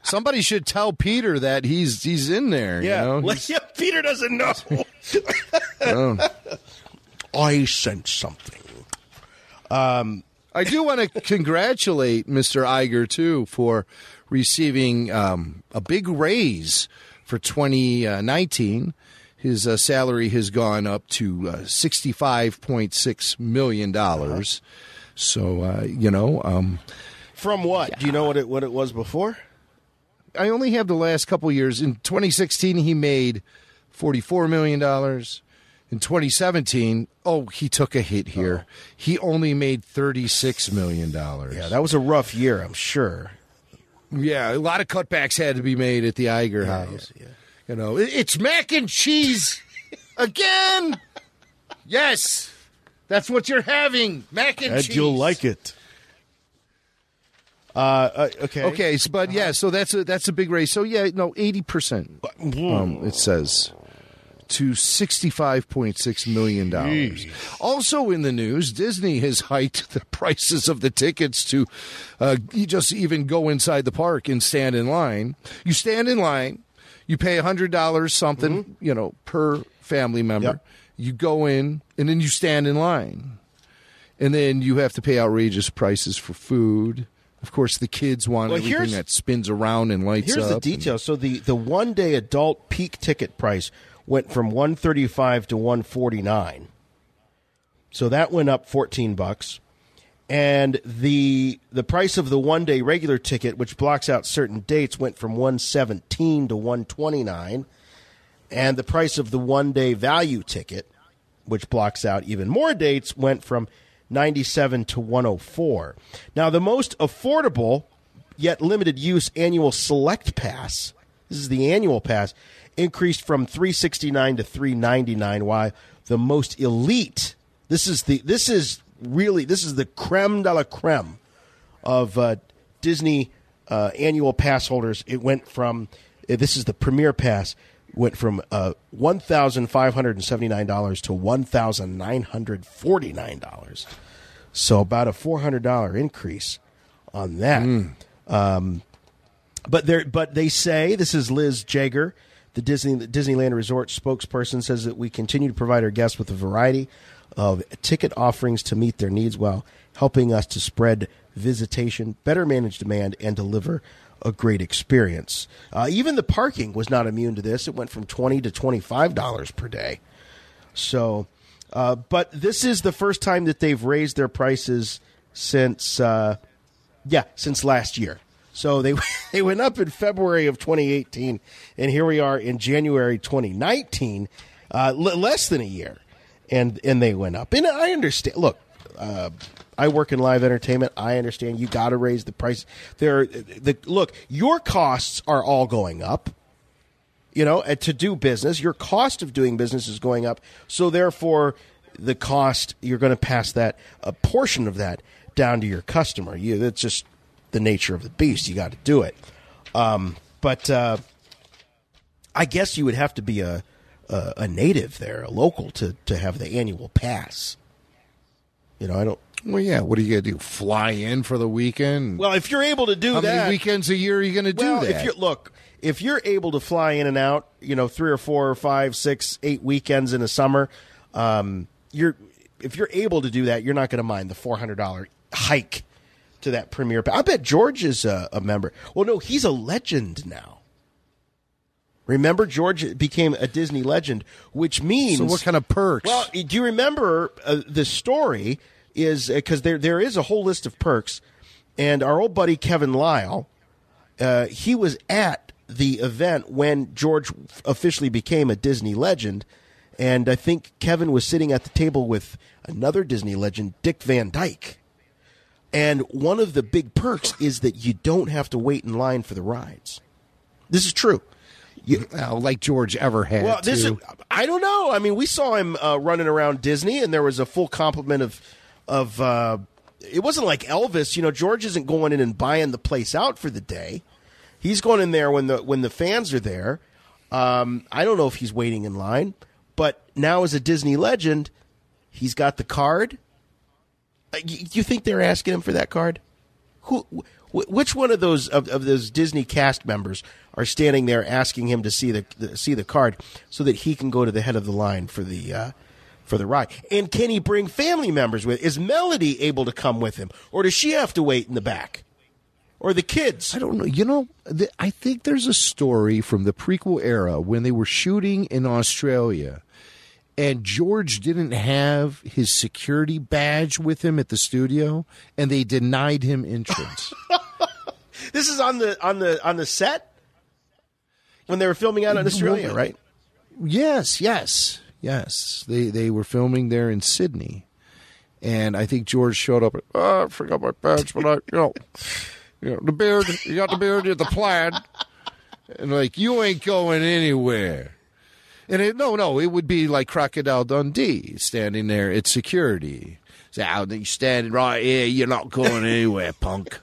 Somebody should tell Peter that he's in there. Yeah, Peter doesn't know. I sent something. I do want to congratulate Mr. Iger, too, for receiving a big raise for 2019. His salary has gone up to $65.6 million. So, from what? Yeah. Do you know what it was before? I only have the last couple years. In 2016, he made $44 million. In 2017, he took a hit here. He only made $36 million. Yeah, that was a rough year, I'm sure. Yeah, a lot of cutbacks had to be made at the Iger house. Yeah. It's mac and cheese again. Yes, that's what you're having, mac and cheese. You'll like it. Okay. Okay, so that's a big raise. So 80%. It says to $65.6 million. Jeez. Also in the news, Disney has hiked the prices of the tickets to you just even go inside the park and stand in line. You stand in line, you pay $100 something, per family member. Yep. You go in, and then you stand in line. And then you have to pay outrageous prices for food. Of course, the kids want everything that spins around and lights up. Here's the details. So the one-day adult peak ticket price went from $135 to $149. So that went up $14. And the price of the one-day regular ticket, which blocks out certain dates, went from $117 to $129. And the price of the one-day value ticket, which blocks out even more dates, went from $97 to $104. Now, the most affordable yet limited use annual select pass, this is the annual pass, increased from $369 to $399, while the most elite, this is the creme de la creme of Disney annual pass holders. It went from, this is the premier pass, went from $1,579 to $1,949. So about a $400 increase on that. But they say, this is Liz Jager, the Disneyland Resort spokesperson, says that we continue to provide our guests with a variety of ticket offerings to meet their needs while helping us to spread visitation, better manage demand, and deliver a great experience. Even the parking was not immune to this. It went from $20 to $25 per day. So, but this is the first time that they've raised their prices since last year. So they went up in February of 2018, and here we are in January 2019, less than a year, and they went up. And I understand. Look. I work in live entertainment. I understand you got to raise the price. Look, your costs are all going up. To do business, your cost of doing business is going up. So therefore, the cost, you're going to pass a portion of that down to your customer. That's just the nature of the beast. You got to do it. But I guess you would have to be a native there, a local, to have the annual pass. I don't. Well, yeah. What are you going to do? Fly in for the weekend? Well, if you're able to do How that. How many weekends a year are you going to do that? If you're able to fly in and out, 3 or 4 or 5, 6, 8 weekends in the summer, if you're able to do that, you're not going to mind the $400 hike to that premier. I bet George is a member. Well, no, he's a legend now. Remember, George became a Disney legend, which means... So what kind of perks? Well, do you remember the story is... Because there is a whole list of perks, and our old buddy Kevin Lyle, he was at the event when George officially became a Disney legend, and I think Kevin was sitting at the table with another Disney legend, Dick Van Dyke. And one of the big perks is that you don't have to wait in line for the rides. This is true. Like George ever had. Well, I don't know. I mean, we saw him running around Disney, and there was a full complement of it wasn't like Elvis. George isn't going in and buying the place out for the day. He's going in there when the fans are there. I don't know if he's waiting in line, but now as a Disney legend, he's got the card. You think they're asking him for that card? Which one of those Disney cast members are standing there asking him to see the card so that he can go to the head of the line for the ride? And can he bring family members with? Is Melody able to come with him, or does she have to wait in the back? Or the kids? I don't know. I think there's a story from the prequel era when they were shooting in Australia, and George didn't have his security badge with him at the studio, and they denied him entrance. This is on the set when they were filming out in Australia, right? Yes. They were filming there in Sydney, and I think George showed up. I forgot my badge, but the beard. You got the beard, you got the plaid, and you ain't going anywhere. And it would be like Crocodile Dundee standing there at security. You're standing right here. You're not going anywhere, punk.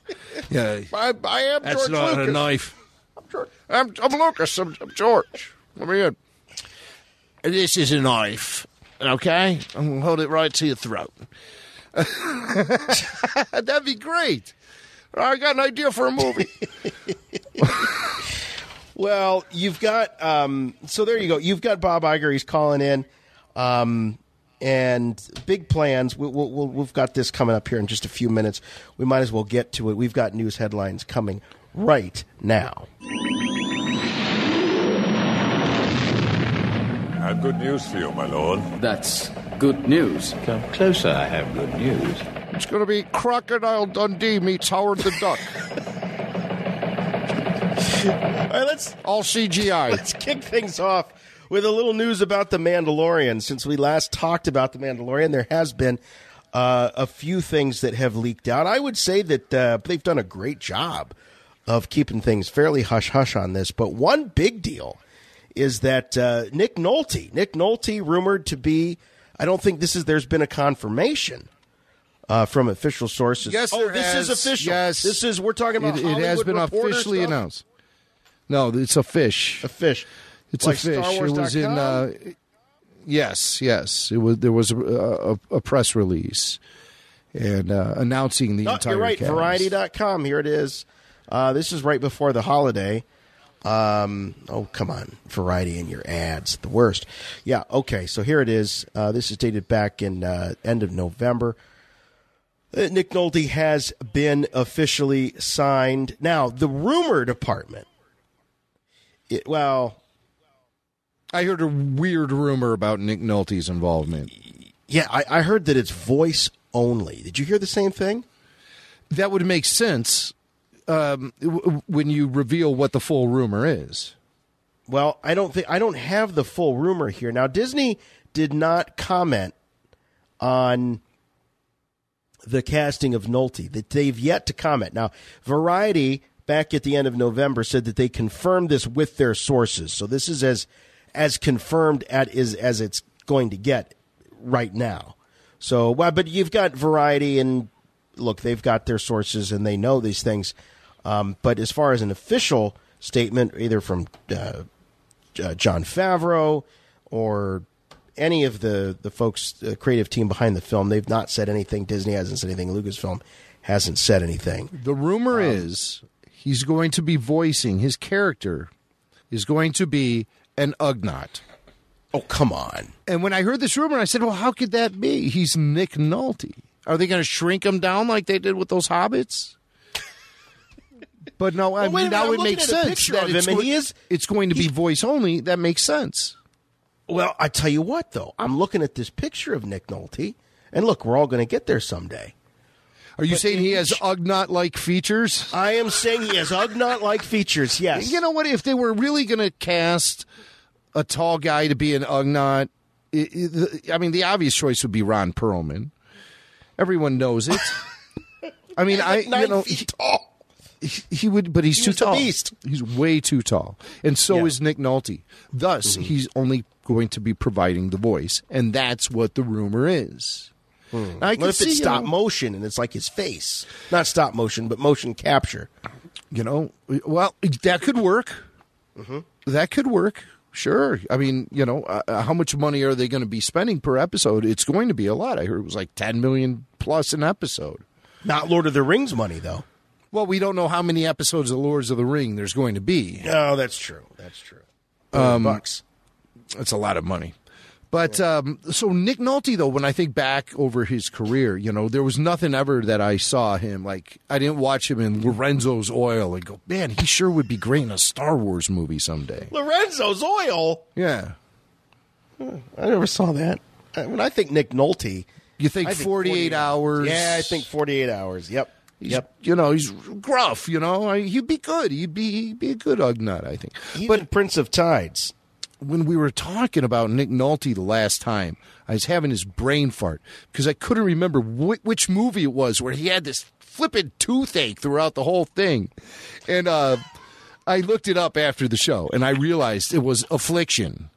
Yeah, I am. That's George not Lucas. a knife. I'm George. I'm Lucas. I'm George. Let me in. This is a knife, okay? I'm going to hold it right to your throat. That'd be great. I got an idea for a movie. Well, you've got so there you go. You've got Bob Iger. He's calling in, and big plans. We've got this coming up here in just a few minutes. We might as well get to it. We've got news headlines coming right now. I have good news for you, my lord. That's good news. Come closer, I have good news. It's going to be Crocodile Dundee meets Howard the Duck. All right, all CGI. Let's kick things off with a little news about The Mandalorian. Since we last talked about The Mandalorian, there has been a few things that have leaked out. I would say that they've done a great job of keeping things fairly hush-hush on this. But one big deal is that Nick Nolte rumored to be, I don't think there's been a confirmation from official sources. Yes, this is official. Yes. We're talking about it has been officially announced. No, it's a fish. A fish. It's like a fish. Star Wars. It was in. Yes. There was a press release and announcing the entire. You're right. cast. Variety.com. Here it is. This is right before the holiday. Oh, come on. Variety and your ads. The worst. Yeah, okay. So here it is. This is dated back in end of November. Nick Nolte has been officially signed. Now, the rumor department. I heard a weird rumor about Nick Nolte's involvement. Yeah, I heard that it's voice only. Did you hear the same thing? That would make sense. When you reveal what the full rumor is. Well, I don't have the full rumor here. Now, Disney did not comment on the casting of Nolte. That they've yet to comment. Now, Variety back at the end of November said that they confirmed this with their sources. So this is as confirmed as it's going to get right now. So, but you've got Variety, and look, they've got their sources and they know these things. But as far as an official statement, either from Jon Favreau or any of the folks, the creative team behind the film, they've not said anything. Disney hasn't said anything. Lucasfilm hasn't said anything. The rumor is he's going to be voicing, his character is going to be an Ugnaught. Oh, come on. And when I heard this rumor, I said, well, how could that be? He's Nick Nolte. Are they going to shrink him down like they did with those hobbits? But no, I mean, now it makes sense that it's going to be voice only. That makes sense. Well, I tell you what, though. I'm looking at this picture of Nick Nolte, and look, we're all going to get there someday. Are you saying he has Ugnaught-like features? I am saying he has Ugnaught-like features, yes. You know what? If they were really going to cast a tall guy to be an Ugnaught, I mean, the obvious choice would be Ron Perlman. Everyone knows it. I mean, 9 feet tall. He would, but he's too tall. Beast. He's way too tall, and so is Nick Nolte. Thus, he's only going to be providing the voice, and that's what the rumor is. What if it's stop motion and it's like his face? Not stop motion, but motion capture. Well, that could work. That could work. Sure. I mean, how much money are they going to be spending per episode? It's going to be a lot. I heard it was like $10 million plus an episode. Not Lord of the Rings money, though. Well, we don't know how many episodes of Lords of the Ring there's going to be. No, that's true. $100. That's a lot of money. But so Nick Nolte, though, when I think back over his career, there was nothing ever that I saw him. Like, I didn't watch him in Lorenzo's Oil and go, man, he sure would be great in a Star Wars movie someday. Lorenzo's Oil? Yeah. I never saw that. When I think Nick Nolte... You think 48 hours? Yeah, I think 48 hours. Yep. He's gruff, He'd be good. He'd be a good Ugnaught, I think. But Prince of Tides. When we were talking about Nick Nolte the last time, I was having his brain fart because I couldn't remember which movie it was where he had this flippin' toothache throughout the whole thing. And I looked it up after the show, and I realized it was Affliction.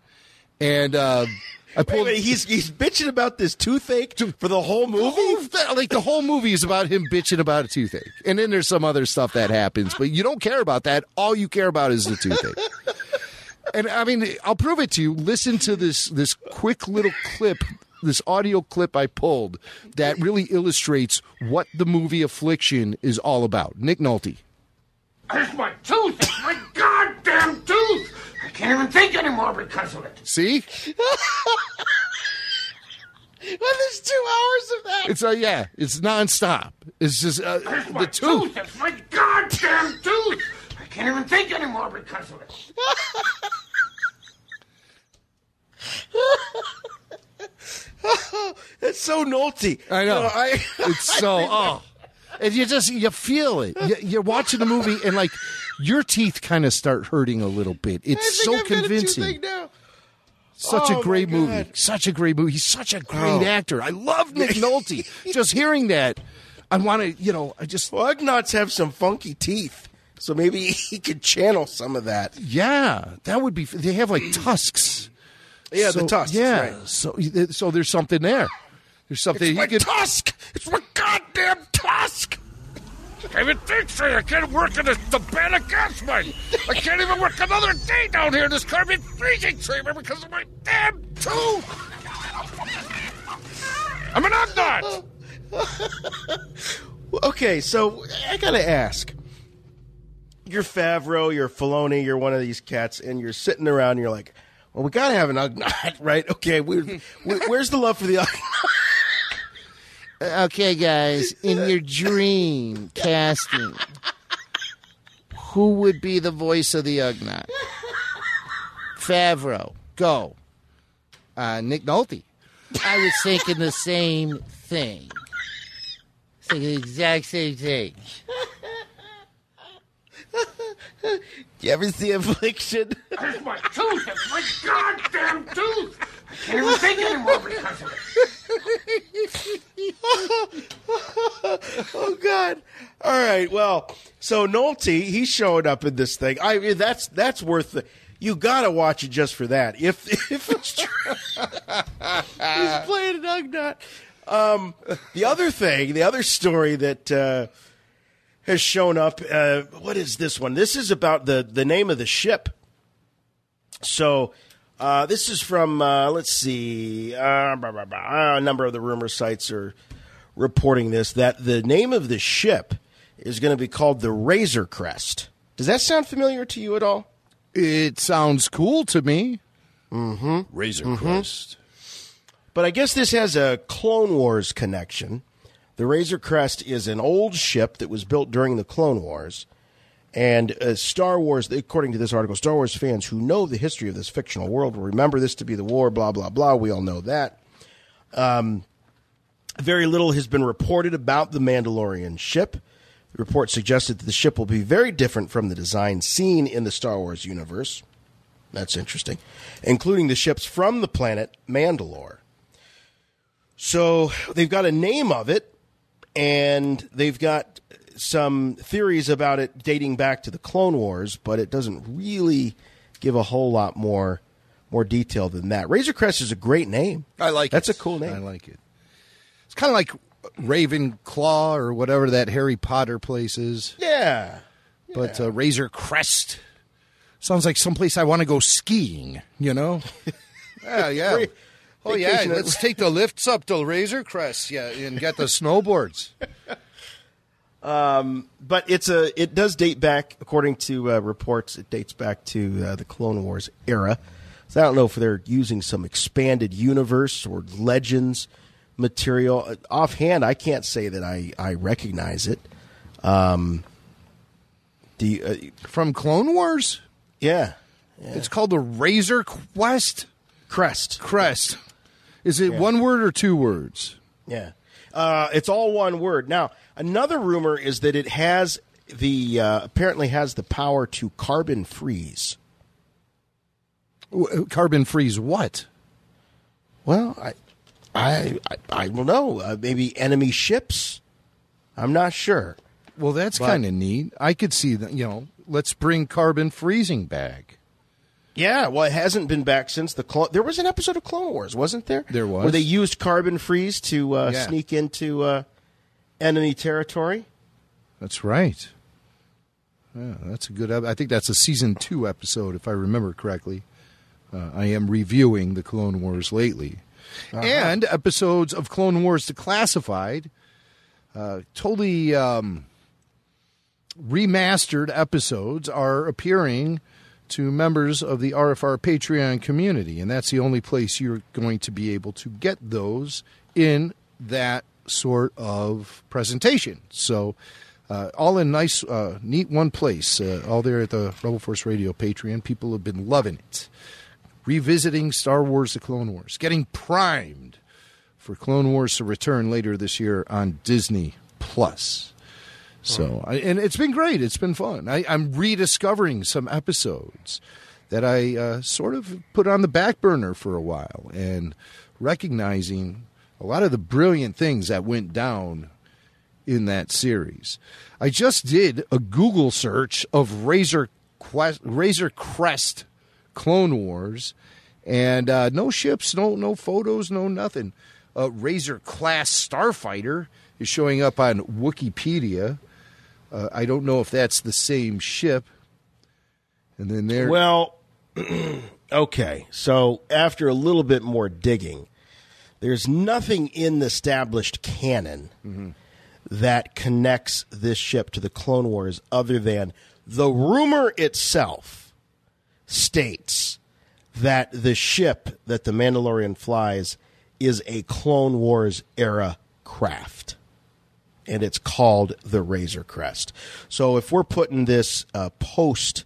And he's bitching about this toothache for the whole movie? The whole movie is about him bitching about a toothache. And then there's some other stuff that happens, but you don't care about that. All you care about is the toothache. And I mean, I'll prove it to you. Listen to this quick little clip, this audio clip I pulled that really illustrates what the movie Affliction is all about. Nick Nolte. It's my tooth! It's my goddamn tooth! I can't even think anymore because of it. See? Well, there's 2 hours of that. It's it's nonstop. It's just It's my the tooth. It's my goddamn tooth! I can't even think anymore because of it. It's so Nolte. I know. It's so and you feel it. You're watching the movie and like your teeth kind of start hurting a little bit. It's so convincing. Such a great movie. Such a great movie. He's such a great actor. I love Nick Nolte. Just hearing that, I want to, Well, Ugnaughts have some funky teeth, so maybe he could channel some of that. Yeah, that would be. They have like tusks. Yeah, the tusks. Yeah, right. so there's something there. There's something. It's my tusk! It's my goddamn tusk! I can't even think straight. I can't work in the bed of gas mine. I can't even work another day down here in this carbon freezing chamber because of my damn tooth. I'm an Ugnaught. Okay, so I gotta ask. You're Favreau, you're Filoni, you're one of these cats, and you're sitting around and you're like, well, we gotta have an Ugnaught, right? Okay, where's the love for the Ugnaught? Okay, guys, in your dream casting, who would be the voice of the Ugnaught? Favreau, go. Nick Nolte. I was thinking the same thing. Thinking the exact same thing. You ever see Affliction? It's my tooth. It's my goddamn tooth. I can't even think anymore because of it. Oh, God. All right, well, so Nolte, he showed up in this thing. That's worth the... You got to watch it just for that. If it's true. He's playing an Ugnaught. The other story that has shown up, what is this one? This is about the name of the ship. So this is from, let's see, a number of the rumor sites are reporting this, that the name of the ship is going to be called the Razor Crest. Does that sound familiar to you at all? It sounds cool to me. Mm-hmm. Razor Crest. But I guess this has a Clone Wars connection. The Razor Crest is an old ship that was built during the Clone Wars. And Star Wars, according to this article, Star Wars fans who know the history of this fictional world will remember this to be the war, blah, blah, blah. We all know that. Very little has been reported about the Mandalorian ship. The report suggested that the ship will be very different from the design seen in the Star Wars universe. That's interesting. Including the ships from the planet Mandalore. So they've got a name of it, and they've got some theories about it dating back to the Clone Wars, but it doesn't really give a whole lot more detail than that. Razor Crest is a great name. I like it. That's a cool name. I like it. It's kind of like Ravenclaw or whatever that Harry Potter place is. Yeah. But Razor Crest sounds like someplace I want to go skiing, Yeah. Oh, yeah, let's take the lifts up to Razor Crest, and get the snowboards. But it does date back, according to reports, it dates back to the Clone Wars era. So I don't know if they're using some expanded universe or Legends material. Offhand, I can't say that I recognize it. From Clone Wars? Yeah. It's called the Razor Crest? Crest. Is it one word or two words? Yeah. It's all one word. Now, another rumor is that it has apparently has the power to carbon freeze. Carbon freeze what? Well, I don't know. Maybe enemy ships? I'm not sure. Well, that's kind of neat. I could see that, let's bring carbon freezing back. Yeah, well, it hasn't been back since there was an episode of Clone Wars, wasn't there? There was. Where they used carbon freeze to sneak into enemy territory. That's right. Yeah, that's a good. I think that's a season 2 episode, if I remember correctly. I am reviewing the Clone Wars lately, and episodes of Clone Wars Declassified. Totally remastered episodes are appearing to members of the RFR Patreon community, and that's the only place you're going to be able to get those in that sort of presentation. So all in nice, neat one place, all there at the Rebel Force Radio Patreon. People have been loving it. Revisiting Star Wars The Clone Wars, getting primed for Clone Wars to return later this year on Disney+. So, and it's been great. It's been fun. I'm rediscovering some episodes that I sort of put on the back burner for a while and recognizing a lot of the brilliant things that went down in that series. I just did a Google search of Razor Crest Clone Wars, and no ships, no photos, no nothing. Razor Class Starfighter is showing up on Wikipedia. I don't know if that's the same ship. And then there. Well, okay. So after a little bit more digging, there's nothing in the established canon that connects this ship to the Clone Wars other than the rumor itself states that the ship that the Mandalorian flies is a Clone Wars era craft, and it's called the Razor Crest. So if we're putting this post,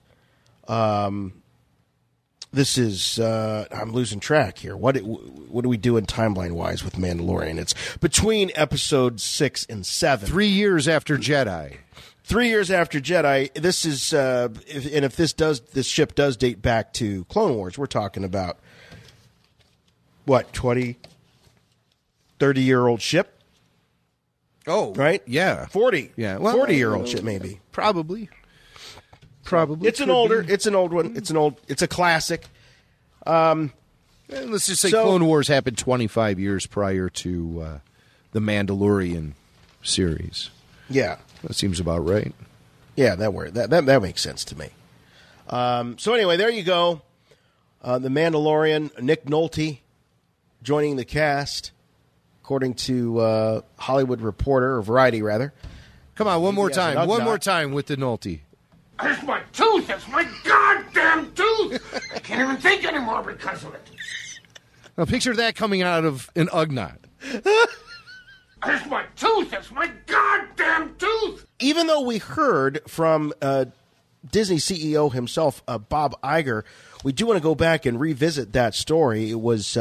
this is I'm losing track here. What do we do in timeline wise with Mandalorian? It's between episodes 6 and 7. 3 years after Jedi. 3 years after Jedi. This is if this ship does date back to Clone Wars, we're talking about what, 20, 30-year-old ship? Oh, right? Yeah. 40. Yeah. Well, 40-year-old ship, maybe. Probably. It's an old one. It's a classic. Let's just say Clone Wars happened 25 years prior to the Mandalorian series. Yeah. That seems about right. Yeah, that makes sense to me. So anyway, there you go. The Mandalorian, Nick Nolte, joining the cast, according to Hollywood Reporter, or Variety, rather. Come on, one more time. One more time with the Nolte. It's my tooth. It's my goddamn tooth. I can't even think anymore because of it. Now picture that coming out of an Ugnaught. It's my tooth. It's my goddamn tooth. Even though we heard from Disney CEO himself, Bob Iger, we do want to go back and revisit that story. It was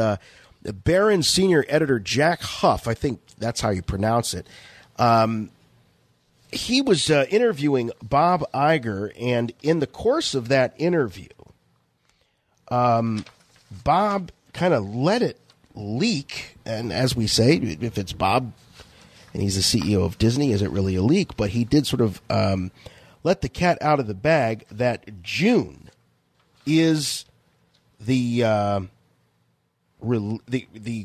Barron's senior editor Jack Huff, I think that's how you pronounce it. He was interviewing Bob Iger, and in the course of that interview, Bob kind of let it leak. And as we say, if it's Bob and he's the CEO of Disney, is it really a leak? But he did sort of let the cat out of the bag that June is the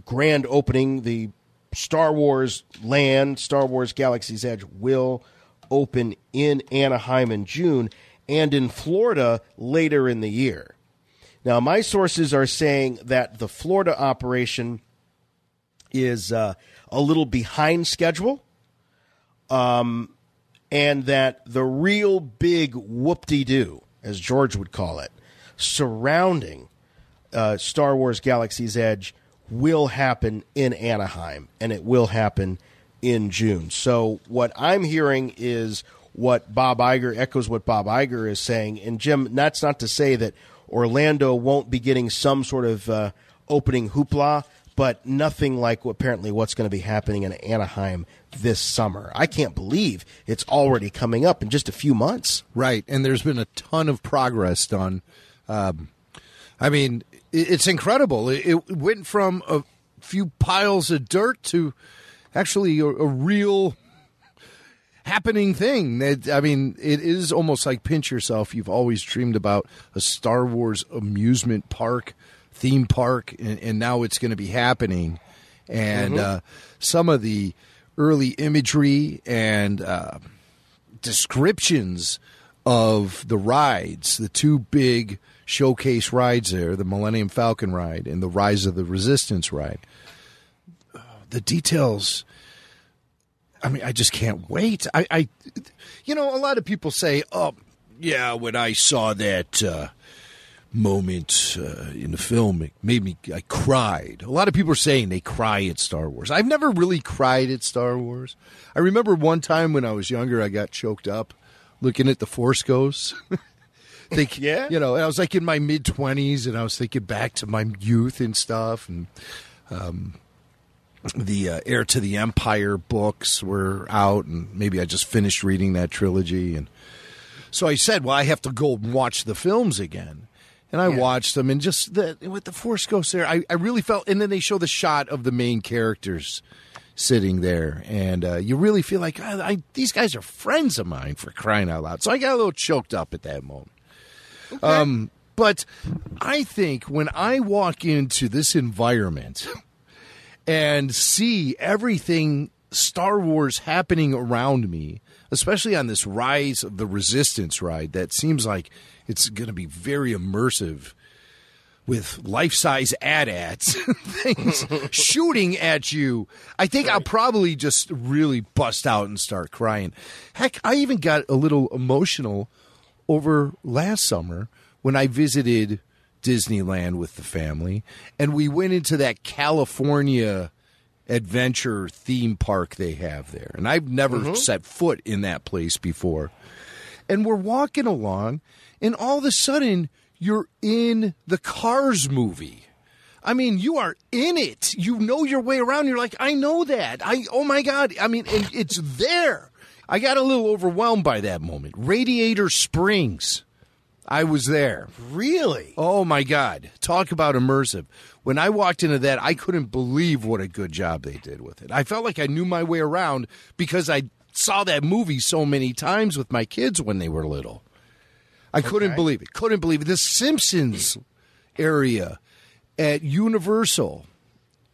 grand opening. The Star Wars Land, Star Wars Galaxy's Edge will open in Anaheim in June and in Florida later in the year. Now, my sources are saying that the Florida operation is a little behind schedule, and that the real big whoop-de-doo, as George would call it, surrounding Star Wars Galaxy's Edge will happen in Anaheim, and it will happen in June. So what I'm hearing is what Bob Iger echoes what Bob Iger is saying. And Jim, that's not to say that Orlando won't be getting some sort of opening hoopla, but nothing like apparently what's going to be happening in Anaheim this summer. I can't believe it's already coming up in just a few months. Right, and there's been a ton of progress done. I mean, it's incredible. It went from a few piles of dirt to actually a real happening thing. I mean, it is almost like pinch yourself. You've always dreamed about a Star Wars amusement park, theme park, and now it's going to be happening. And some of the early imagery and descriptions of the rides, the two big showcase rides there, the Millennium Falcon ride and the Rise of the Resistance ride. The details, I mean, I just can't wait. A lot of people say, oh, yeah, when I saw that moment in the film, it made me, I cried. A lot of people are saying they cry at Star Wars. I've never really cried at Star Wars. I remember one time when I was younger, I got choked up looking at the Force Ghosts. Yeah? And I was like in my mid-20s, and I was thinking back to my youth and stuff, and the Heir to the Empire books were out, and maybe I just finished reading that trilogy, and so I said, well, I have to go and watch the films again. And I watched them, and just with the Force Ghosts there, I really felt, and then they show the shot of the main characters sitting there, and you really feel like, these guys are friends of mine, for crying out loud. So I got a little choked up at that moment. Okay. But I think when I walk into this environment and see everything Star Wars happening around me, especially on this Rise of the Resistance ride, that seems like it's going to be very immersive with life-size AT-ATs, things shooting at you, I think I'll probably just really bust out and start crying. Heck, I even got a little emotional over last summer when I visited Disneyland with the family, and we went into that California adventure theme park they have there. And I've never set foot in that place before. And we're walking along, and all of a sudden, you're in the Cars movie. I mean, you are in it. You know your way around. You're like, I know that. Oh, my God. I mean, and it's there. I got a little overwhelmed by that moment. Radiator Springs. I was there. Really? Oh, my God. Talk about immersive. When I walked into that, I couldn't believe what a good job they did with it. I felt like I knew my way around because I saw that movie so many times with my kids when they were little. I couldn't believe it. Couldn't believe it. The Simpsons area at Universal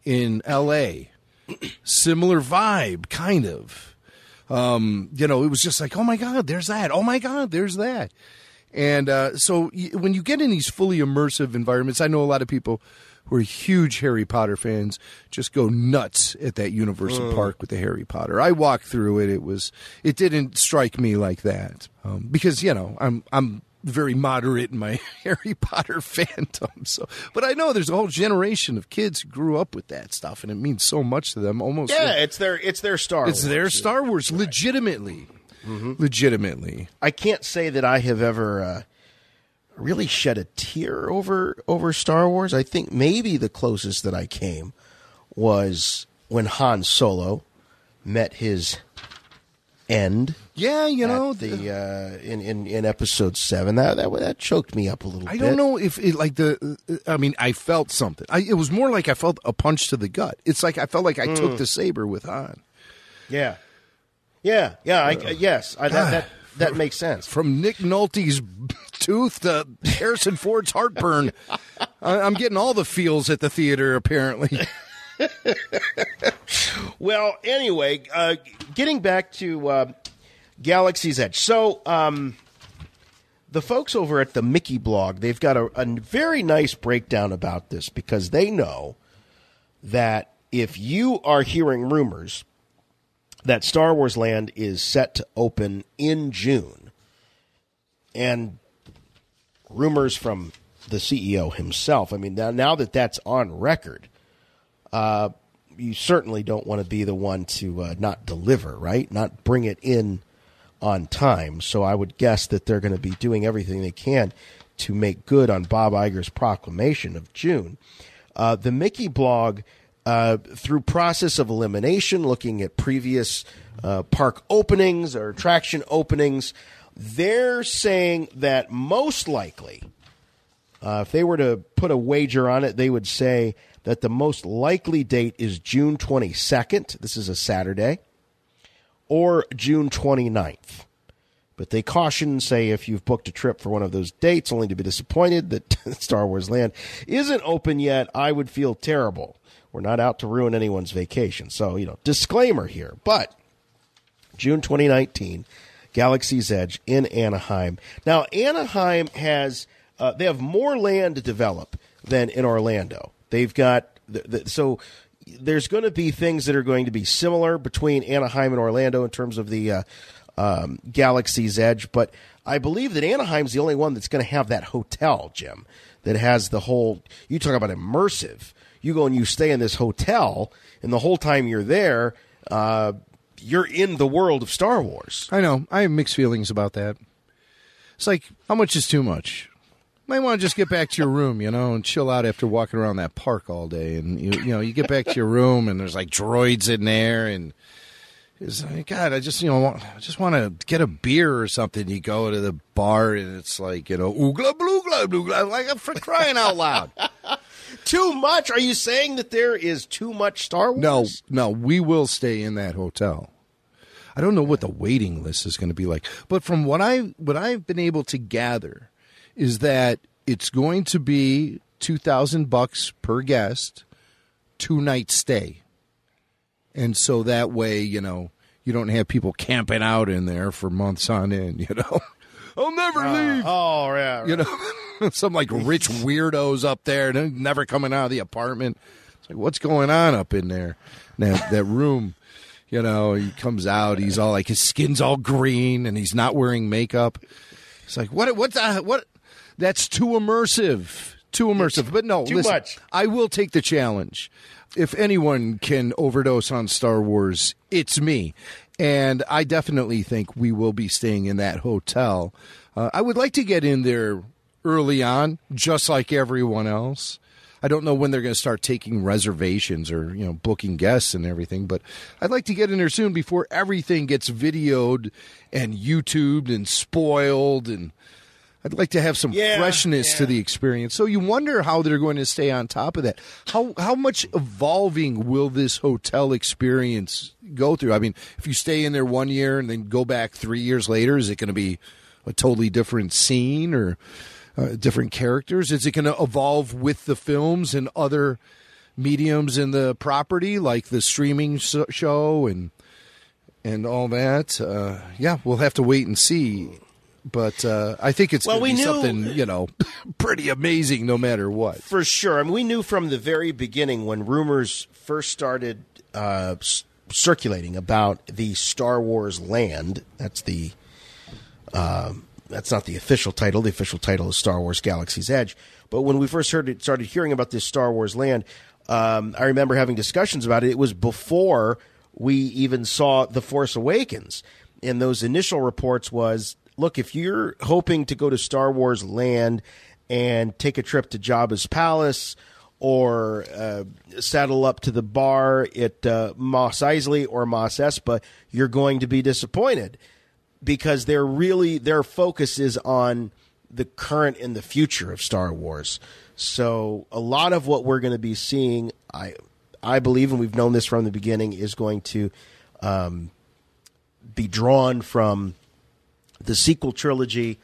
in L.A., similar vibe, kind of. It was just like, oh, my God, there's that. Oh, my God, there's that. And so when you get in these fully immersive environments, I know a lot of people who are huge Harry Potter fans just go nuts at that Universal Park with the Harry Potter. I walked through it. It didn't strike me like that because, I'm very moderate in my Harry Potter fandom. So, but I know there's a whole generation of kids who grew up with that stuff, and it means so much to them. Almost, it's their Star Wars. It's their Star Wars, legitimately. Legitimately. I can't say that I have ever really shed a tear over Star Wars. I think maybe the closest that I came was when Han Solo met his end. Yeah, in Episode 7, that choked me up a little bit. I don't know if it I felt something. It was more like I felt a punch to the gut. It's like I felt like I took the saber with Han. Yeah. Yes, that makes sense. From Nick Nolte's tooth to Harrison Ford's heartburn, I'm getting all the feels at the theater, apparently. Well, anyway, getting back to Galaxy's Edge. So, the folks over at the Mickey blog, they've got a very nice breakdown about this because they know that if you are hearing rumors that Star Wars Land is set to open in June, and rumors from the CEO himself, I mean, now that that's on record, you certainly don't want to be the one to not deliver, right? Not bring it in on time. So I would guess that they're going to be doing everything they can to make good on Bob Iger's proclamation of June. The Mickey blog, through process of elimination, looking at previous park openings or attraction openings, they're saying that most likely, if they were to put a wager on it, they would say that the most likely date is June 22nd. This is a Saturday. Or June 29th. But they caution and say if you've booked a trip for one of those dates only to be disappointed that Star Wars Land isn't open yet, I would feel terrible. We're not out to ruin anyone's vacation. So, disclaimer here. But June 2019 Galaxy's Edge in Anaheim. Now, Anaheim has they have more land to develop than in Orlando. They've got so there's going to be things that are going to be similar between Anaheim and Orlando in terms of the Galaxy's Edge, but I believe that Anaheim's the only one that's going to have that hotel, Jim, that has the whole. You talk about immersive. You go and you stay in this hotel, and the whole time you're there, you're in the world of Star Wars. I know. I have mixed feelings about that. It's like, how much is too much? You might want to just get back to your room, and chill out after walking around that park all day. And you get back to your room, and there's like droids in there, and it's like, God, I just want to get a beer or something. You go to the bar, and it's like, oogla bloogla bloogla, like for crying out loud. Too much? Are you saying that there is too much Star Wars? No, we will stay in that hotel. I don't know what the waiting list is going to be like, but from what I've been able to gather is that it's going to be $2,000 per guest, 2-night stay, and so that way you don't have people camping out in there for months on end. I'll never leave. Oh yeah, right. Some like rich weirdos up there, never coming out of the apartment. It's like, what's going on up in there? That room. He comes out. He's all like, his skin's all green, and he's not wearing makeup. It's like, what? That's too immersive. Too immersive. But no, too listen, much. I will take the challenge. If anyone can overdose on Star Wars, it's me. And I definitely think we will be staying in that hotel. I would like to get in there early on, just like everyone else. I don't know when they're going to start taking reservations or, booking guests and everything, but I'd like to get in there soon before everything gets videoed and YouTubed and spoiled, and I'd like to have some freshness to the experience. So you wonder how they're going to stay on top of that. How much evolving will this hotel experience go through? I mean, if you stay in there 1 year and then go back 3 years later, is it going to be a totally different scene or different characters? Is it going to evolve with the films and other mediums in the property, like the streaming show and all that? We'll have to wait and see. But I think it's going to be something, pretty amazing no matter what. For sure. I mean, we knew from the very beginning when rumors first started circulating about the Star Wars land. That's not the official title. The official title is Star Wars Galaxy's Edge. But when we first started hearing about this Star Wars land, I remember having discussions about it. It was before we even saw The Force Awakens. And those initial reports was, look, if you're hoping to go to Star Wars land and take a trip to Jabba's palace or saddle up to the bar at Mos Eisley or Mos Espa, you're going to be disappointed because their focus is on the current and the future of Star Wars. So a lot of what we're going to be seeing, I believe, and we've known this from the beginning, is going to be drawn from the sequel trilogy.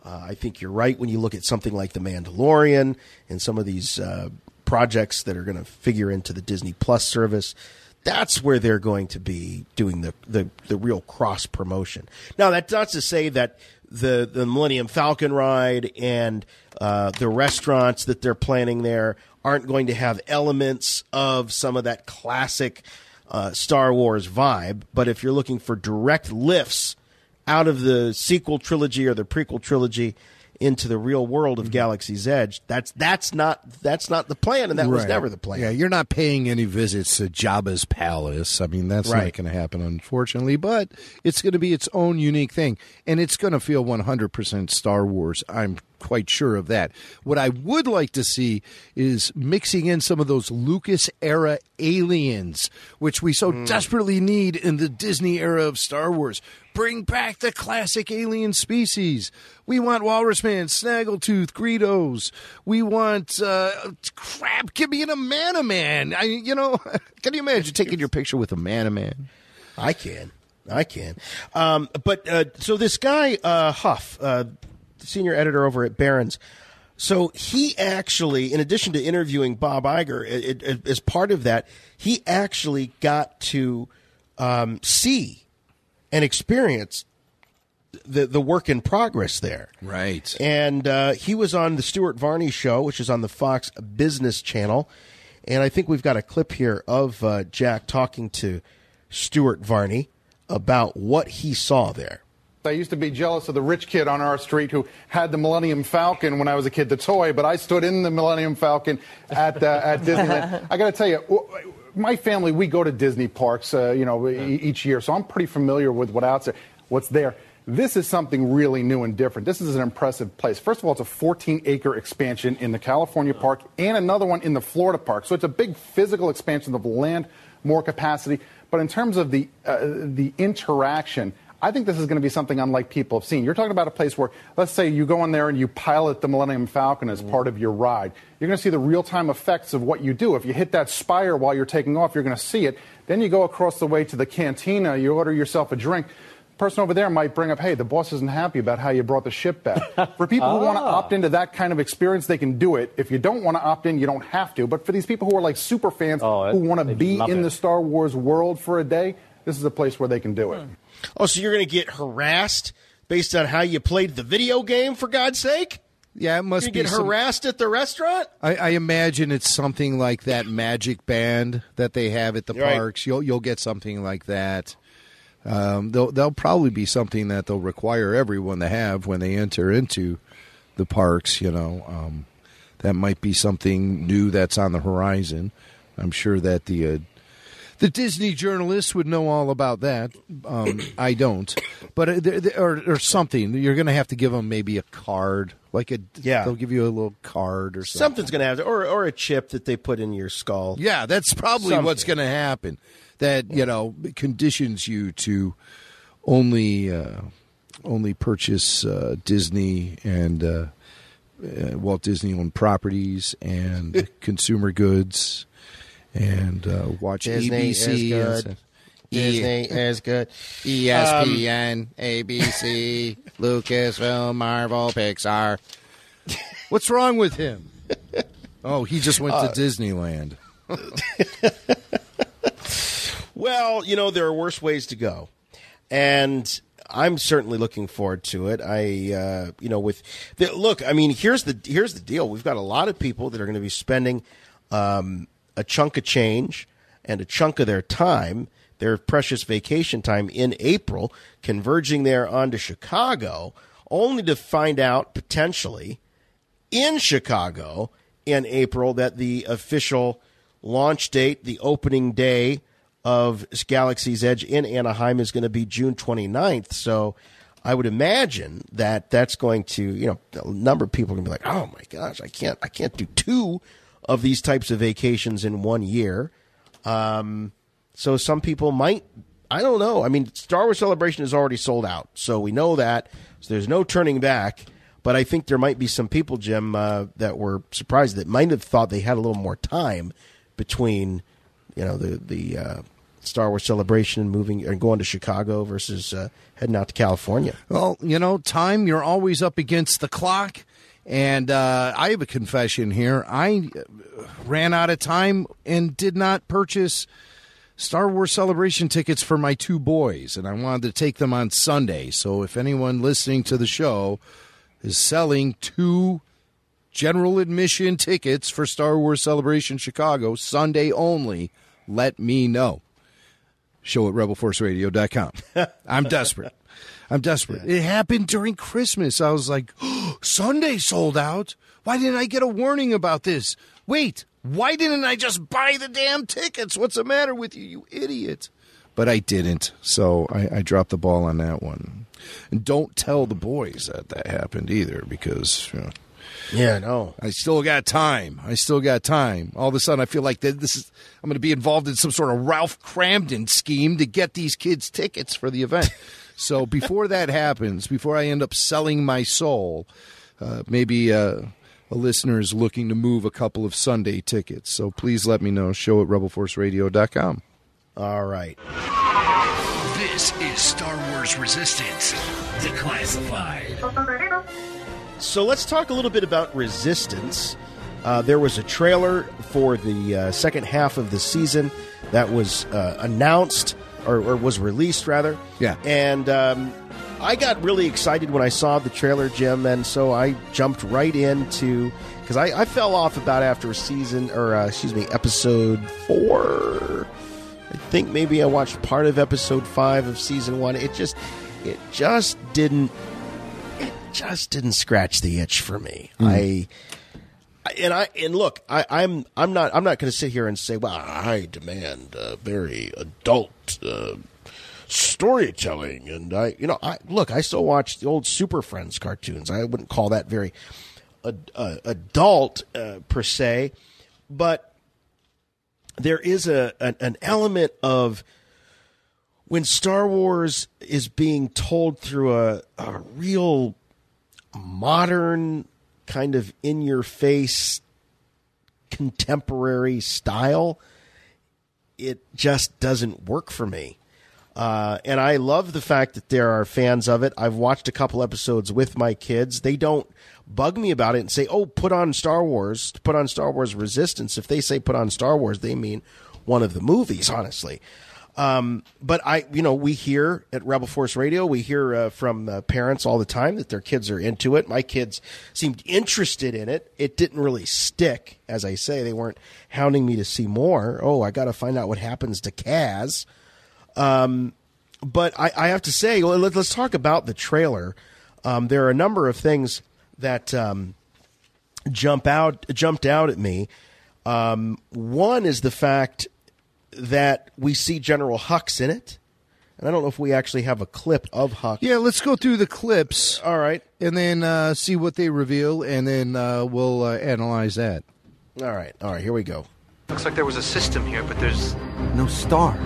I think you're right when you look at something like The Mandalorian and some of these projects that are going to figure into the Disney Plus service. That's where they're going to be doing the real cross promotion. Now, that's not to say that the Millennium Falcon ride and the restaurants that they're planning there aren't going to have elements of some of that classic Star Wars vibe. But if you're looking for direct lifts out of the sequel trilogy or the prequel trilogy into the real world of Galaxy's Edge, that's not the plan, and that was never the plan. Yeah, you're not paying any visits to Jabba's palace. I mean, that's not going to happen, unfortunately, but it's going to be its own unique thing, and it's going to feel 100% Star Wars. I'm quite sure of that. What I would like to see is mixing in some of those Lucas-era aliens, which we so desperately need in the Disney era of Star Wars. Bring back the classic alien species. We want Walrus Man, Snaggletooth, Greedos. We want crap. Give me a Man-a-Man. Can you imagine taking your picture with a Man-a-Man? I can. So this guy Huff, senior editor over at Barron's. So he actually, in addition to interviewing Bob Iger, as part of that, he actually got to see and experience the work in progress there. Right. And he was on the Stuart Varney show, which is on the Fox Business Channel. And I think we've got a clip here of Jack talking to Stuart Varney about what he saw there. I used to be jealous of the rich kid on our street who had the Millennium Falcon when I was a kid, the toy, but I stood in the Millennium Falcon at Disneyland. I got to tell you, my family, we go to Disney parks, each year, so I'm pretty familiar with what's there. This is something really new and different. This is an impressive place. First of all, it's a 14-acre expansion in the California park and another one in the Florida park. So it's a big physical expansion of land, more capacity. But in terms of the interaction, I think this is going to be something unlike people have seen. You're talking about a place where, let's say you go in there and you pilot the Millennium Falcon as part of your ride. You're going to see the real-time effects of what you do. If you hit that spire while you're taking off, you're going to see it. Then you go across the way to the cantina, you order yourself a drink. Person over there might bring up, hey, the boss isn't happy about how you brought the ship back. For people who want to opt into that kind of experience, they can do it. If you don't want to opt in, you don't have to. But for these people who are like super fans who want to be in the Star Wars world for a day, this is a place where they can do it. Oh, so you're going to get harassed based on how you played the video game, for God's sake? Yeah, it must you be. Get harassed at the restaurant? I imagine it's something like that magic band that they have at the parks. You'll get something like that. There'll probably be something that they'll require everyone to have when they enter into the parks. That might be something new that's on the horizon. I'm sure that the Disney journalists would know all about that. I don't, but or something. You're going to have to give them maybe a card, they'll give you a little card or something. Something's going to have or a chip that they put in your skull. Yeah, that's probably what's going to happen. That conditions you to only purchase Disney and Walt Disney-owned properties and consumer goods and watch Disney ABC. Is good. Disney is good. ESPN, ABC, Lucasfilm, Marvel, Pixar. What's wrong with him? Oh, he just went to Disneyland. Well, there are worse ways to go, and I'm certainly looking forward to it. Here's the deal. We've got a lot of people that are going to be spending a chunk of change and a chunk of their time, their precious vacation time in April, converging there onto Chicago, only to find out potentially in Chicago in April that the official launch date, the opening day of Galaxy's Edge in Anaheim is going to be June 29th. So I would imagine that that's going to, a number of people are going to be like, oh my gosh, I can't do two of these types of vacations in 1 year. So some people might, I don't know. I mean, Star Wars Celebration is already sold out. So we know that. So there's no turning back. But I think there might be some people, Jim, that were surprised that might have thought they had a little more time between the Star Wars Celebration and moving and going to Chicago versus heading out to California. Well, time, you're always up against the clock. And I have a confession here. I ran out of time and did not purchase Star Wars Celebration tickets for my two boys, and I wanted to take them on Sunday. So if anyone listening to the show is selling two general admission tickets for Star Wars Celebration Chicago, Sunday only, let me know. Show at rebelforceradio.com. I'm desperate. It happened during Christmas. I was like, Sunday sold out? Why didn't I get a warning about this? Wait, why didn't I just buy the damn tickets? What's the matter with you, you idiot? But I didn't, so I dropped the ball on that one. And don't tell the boys that happened either, because yeah, no, I still got time. All of a sudden, I feel like I'm going to be involved in some sort of Ralph Cramden scheme to get these kids tickets for the event. So before that happens, before I end up selling my soul, maybe a listener is looking to move a couple of Sunday tickets. So please let me know. Show at rebelforceradio.com. All right. This is Star Wars Resistance Declassified. So let's talk a little bit about Resistance. There was a trailer for the second half of the season that was announced, or was released, rather. Yeah. And I got really excited when I saw the trailer, Jim, and so I jumped right into, because I fell off about after episode 4. I think maybe I watched part of episode 5 of season 1. It just didn't scratch the itch for me. I'm not going to sit here and say, well, I demand very adult storytelling, and I still watch the old Super Friends cartoons. I wouldn't call that very adult per se, but there is an element of when Star Wars is being told through a real modern kind of in-your-face contemporary style, it just doesn't work for me. And I love the fact that there are fans of it. I've watched a couple episodes with my kids. They don't bug me about it and say, oh, put on Star Wars Resistance. If they say put on Star Wars, they mean one of the movies, honestly. But we hear at Rebel Force Radio, we hear from parents all the time that their kids are into it. My kids seemed interested in it. It didn't really stick, as I say. They weren't hounding me to see more. Oh, I got to find out what happens to Kaz. But I have to say, let's talk about the trailer. There are a number of things that jumped out at me. One is the fact that we see General Hux in it. And I don't know if we actually have a clip of Hux. Yeah, let's go through the clips. All right. And then see what they reveal, and then we'll analyze that. All right, here we go. Looks like there was a system here, but there's no star.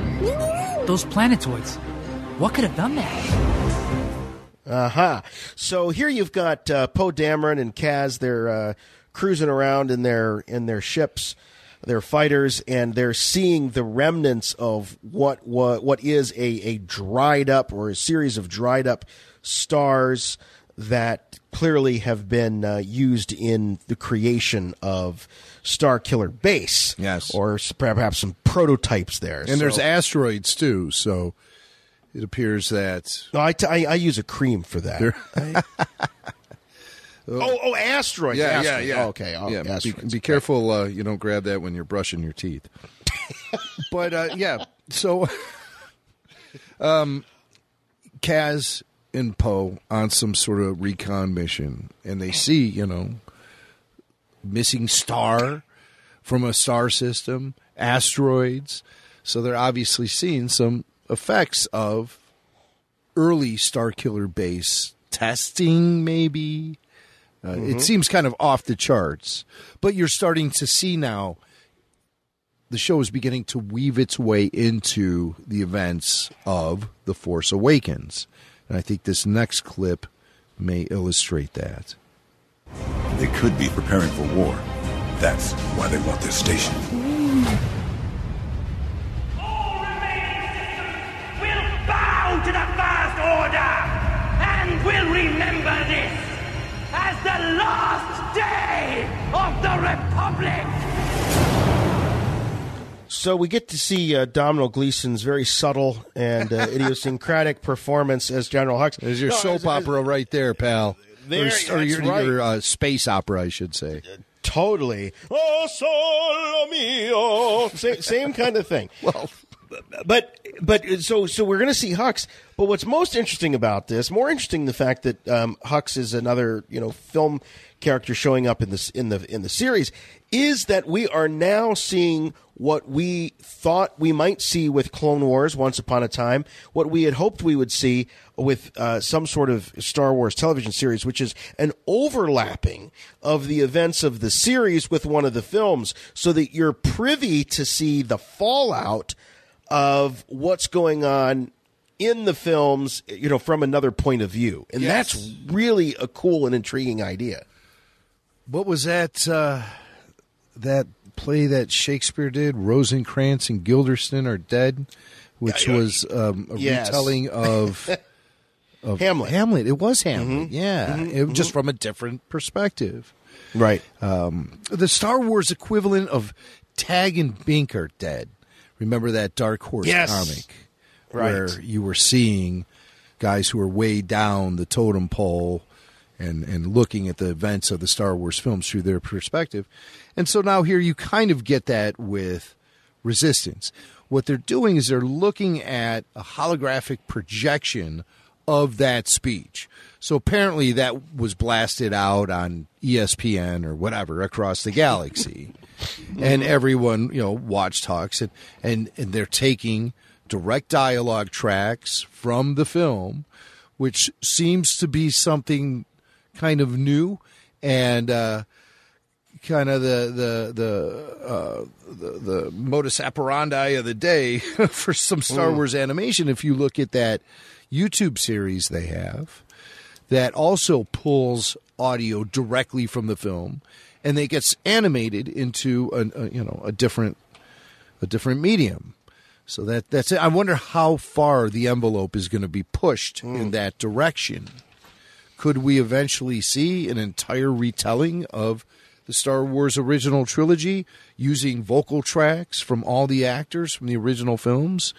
Those planetoids. What could have done that? So here you've got Poe Dameron and Kaz. They're cruising around in their ships, their fighters, and they're seeing the remnants of what is a dried up, or a series of dried up stars that clearly have been used in the creation of Starkiller Base. Yes. Or perhaps some prototypes there. And there's asteroids, too, so it appears that... No, I use a cream for that. Asteroids. Yeah. Oh, okay. Be careful you don't grab that when you're brushing your teeth. But, so Kaz and Poe on some sort of recon mission, and they see, missing star from a star system, asteroids. So they're obviously seeing some effects of early Starkiller Base testing, maybe. It seems kind of off the charts. But you're starting to see now the show is beginning to weave its way into the events of The Force Awakens. And I think this next clip may illustrate that. They could be preparing for war. That's why they want this station. All remaining systems will bow to the First Order, and will remember this as the last day of the Republic. So we get to see Domhnall Gleeson's very subtle and idiosyncratic performance as General Hux. There's your soap opera right there, pal. Or your right. Space opera, I should say. Totally. Oh, solo mio. Same kind of thing. Well, but so we're going to see Hux. But what's most interesting about this, more interesting the fact that Hux is another film character showing up in the series, is that we are now seeing what we thought we might see with Clone Wars once upon a time, what we had hoped we would see with some sort of Star Wars television series, which is an overlapping of the events of the series with one of the films, so that you're privy to see the fallout of what's going on in the films, from another point of view. And That's really a cool and intriguing idea. What was that that play that Shakespeare did, Rosencrantz and Guildenstern Are Dead, which was a retelling of Hamlet. Hamlet. It was Hamlet, just from a different perspective. Right. The Star Wars equivalent of Tag and Bink Are Dead. Remember that Dark Horse comic? Right. Where you were seeing guys who are way down the totem pole and looking at the events of the Star Wars films through their perspective. And so now here you kind of get that with Resistance. What they're doing is they're looking at a holographic projection of that speech. So apparently that was blasted out on ESPN or whatever across the galaxy. And everyone, watch talks and they're taking direct dialogue tracks from the film, which seems to be something kind of new and kind of the modus operandi of the day for some Star Wars animation. If you look at that YouTube series they have that also pulls audio directly from the film, and it gets animated into a different medium. So that's it. I wonder how far the envelope is going to be pushed in that direction. Could we eventually see an entire retelling of the Star Wars original trilogy using vocal tracks from all the actors from the original films?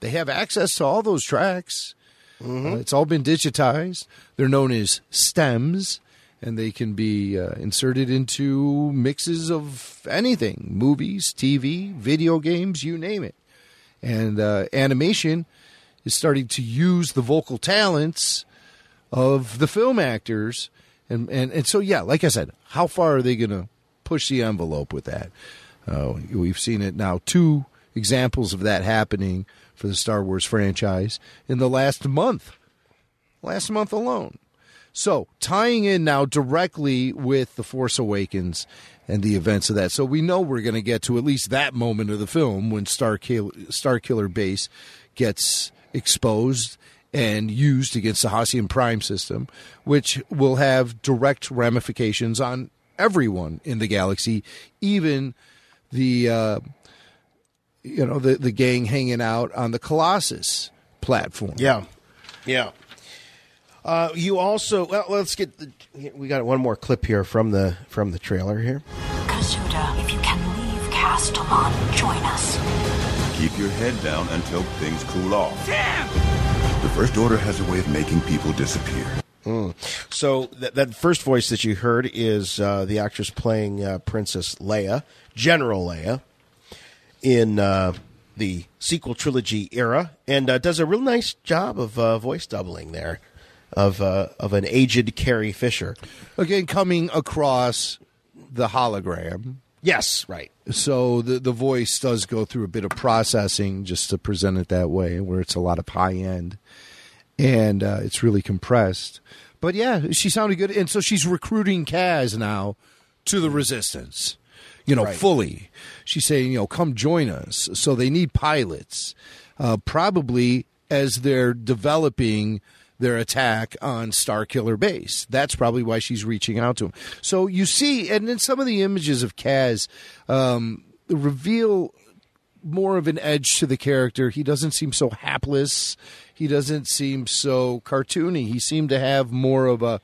They have access to all those tracks. It's all been digitized. They're known as stems, and they can be inserted into mixes of anything, movies, TV, video games, you name it. And animation is starting to use the vocal talents of the film actors. And so, yeah, like I said, how far are they going to push the envelope with that? We've seen it now, 2 examples of that happening for the Star Wars franchise in the last month alone. So tying in now directly with The Force Awakens and the events of that. So we know we're going to get to at least that moment of the film when Starkiller Base gets exposed and used against the Hassian Prime system, which will have direct ramifications on everyone in the galaxy, even the the gang hanging out on the Colossus platform. Yeah. You also let's get we got one more clip here from the trailer here. Kazuda, if you can leave Castellon, join us. Keep your head down until things cool off. Damn! The First Order has a way of making people disappear. So that first voice that you heard is the actress playing Princess Leia, General Leia, in the sequel trilogy era, and does a real nice job of voice doubling there of an aged Carrie Fisher. Again, coming across the hologram. Yes, right. So the voice does go through a bit of processing just to present it that way, where it's a lot of high end, and it's really compressed. But yeah, she sounded good, and so she's recruiting Kaz now to the Resistance. Right. Fully. She's saying, come join us. So they need pilots, probably as they're developing their attack on Starkiller Base. That's probably why she's reaching out to him. So you see, and then some of the images of Kaz reveal more of an edge to the character. He doesn't seem so hapless. He doesn't seem so cartoony. He seemed to have more of a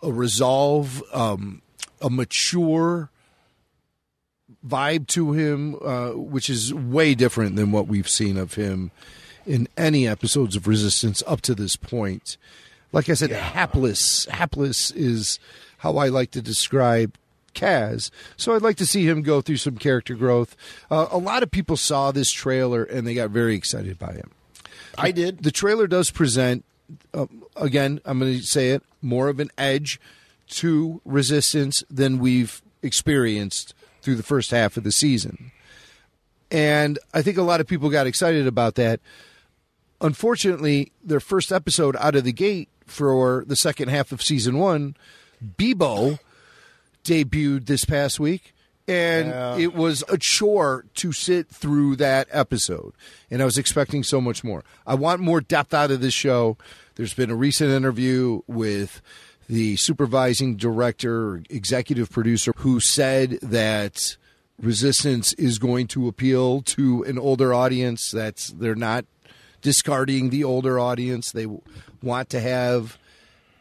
resolve, a mature vibe to him, which is way different than what we've seen of him in any episodes of Resistance up to this point. Like I said, hapless is how I like to describe Kaz. So I'd like to see him go through some character growth. A lot of people saw this trailer and they got very excited by him. I did. The trailer does present, again, I'm going to say it, more of an edge to Resistance than we've experienced through the first half of the season. And I think a lot of people got excited about that. Unfortunately, their first episode out of the gate for the second half of season 1, Bebo, debuted this past week, and it was a chore to sit through that episode. And I was expecting so much more. I want more depth out of this show. There's been a recent interview with the supervising director, executive producer, who said that Resistance is going to appeal to an older audience. They're not discarding the older audience. They want to have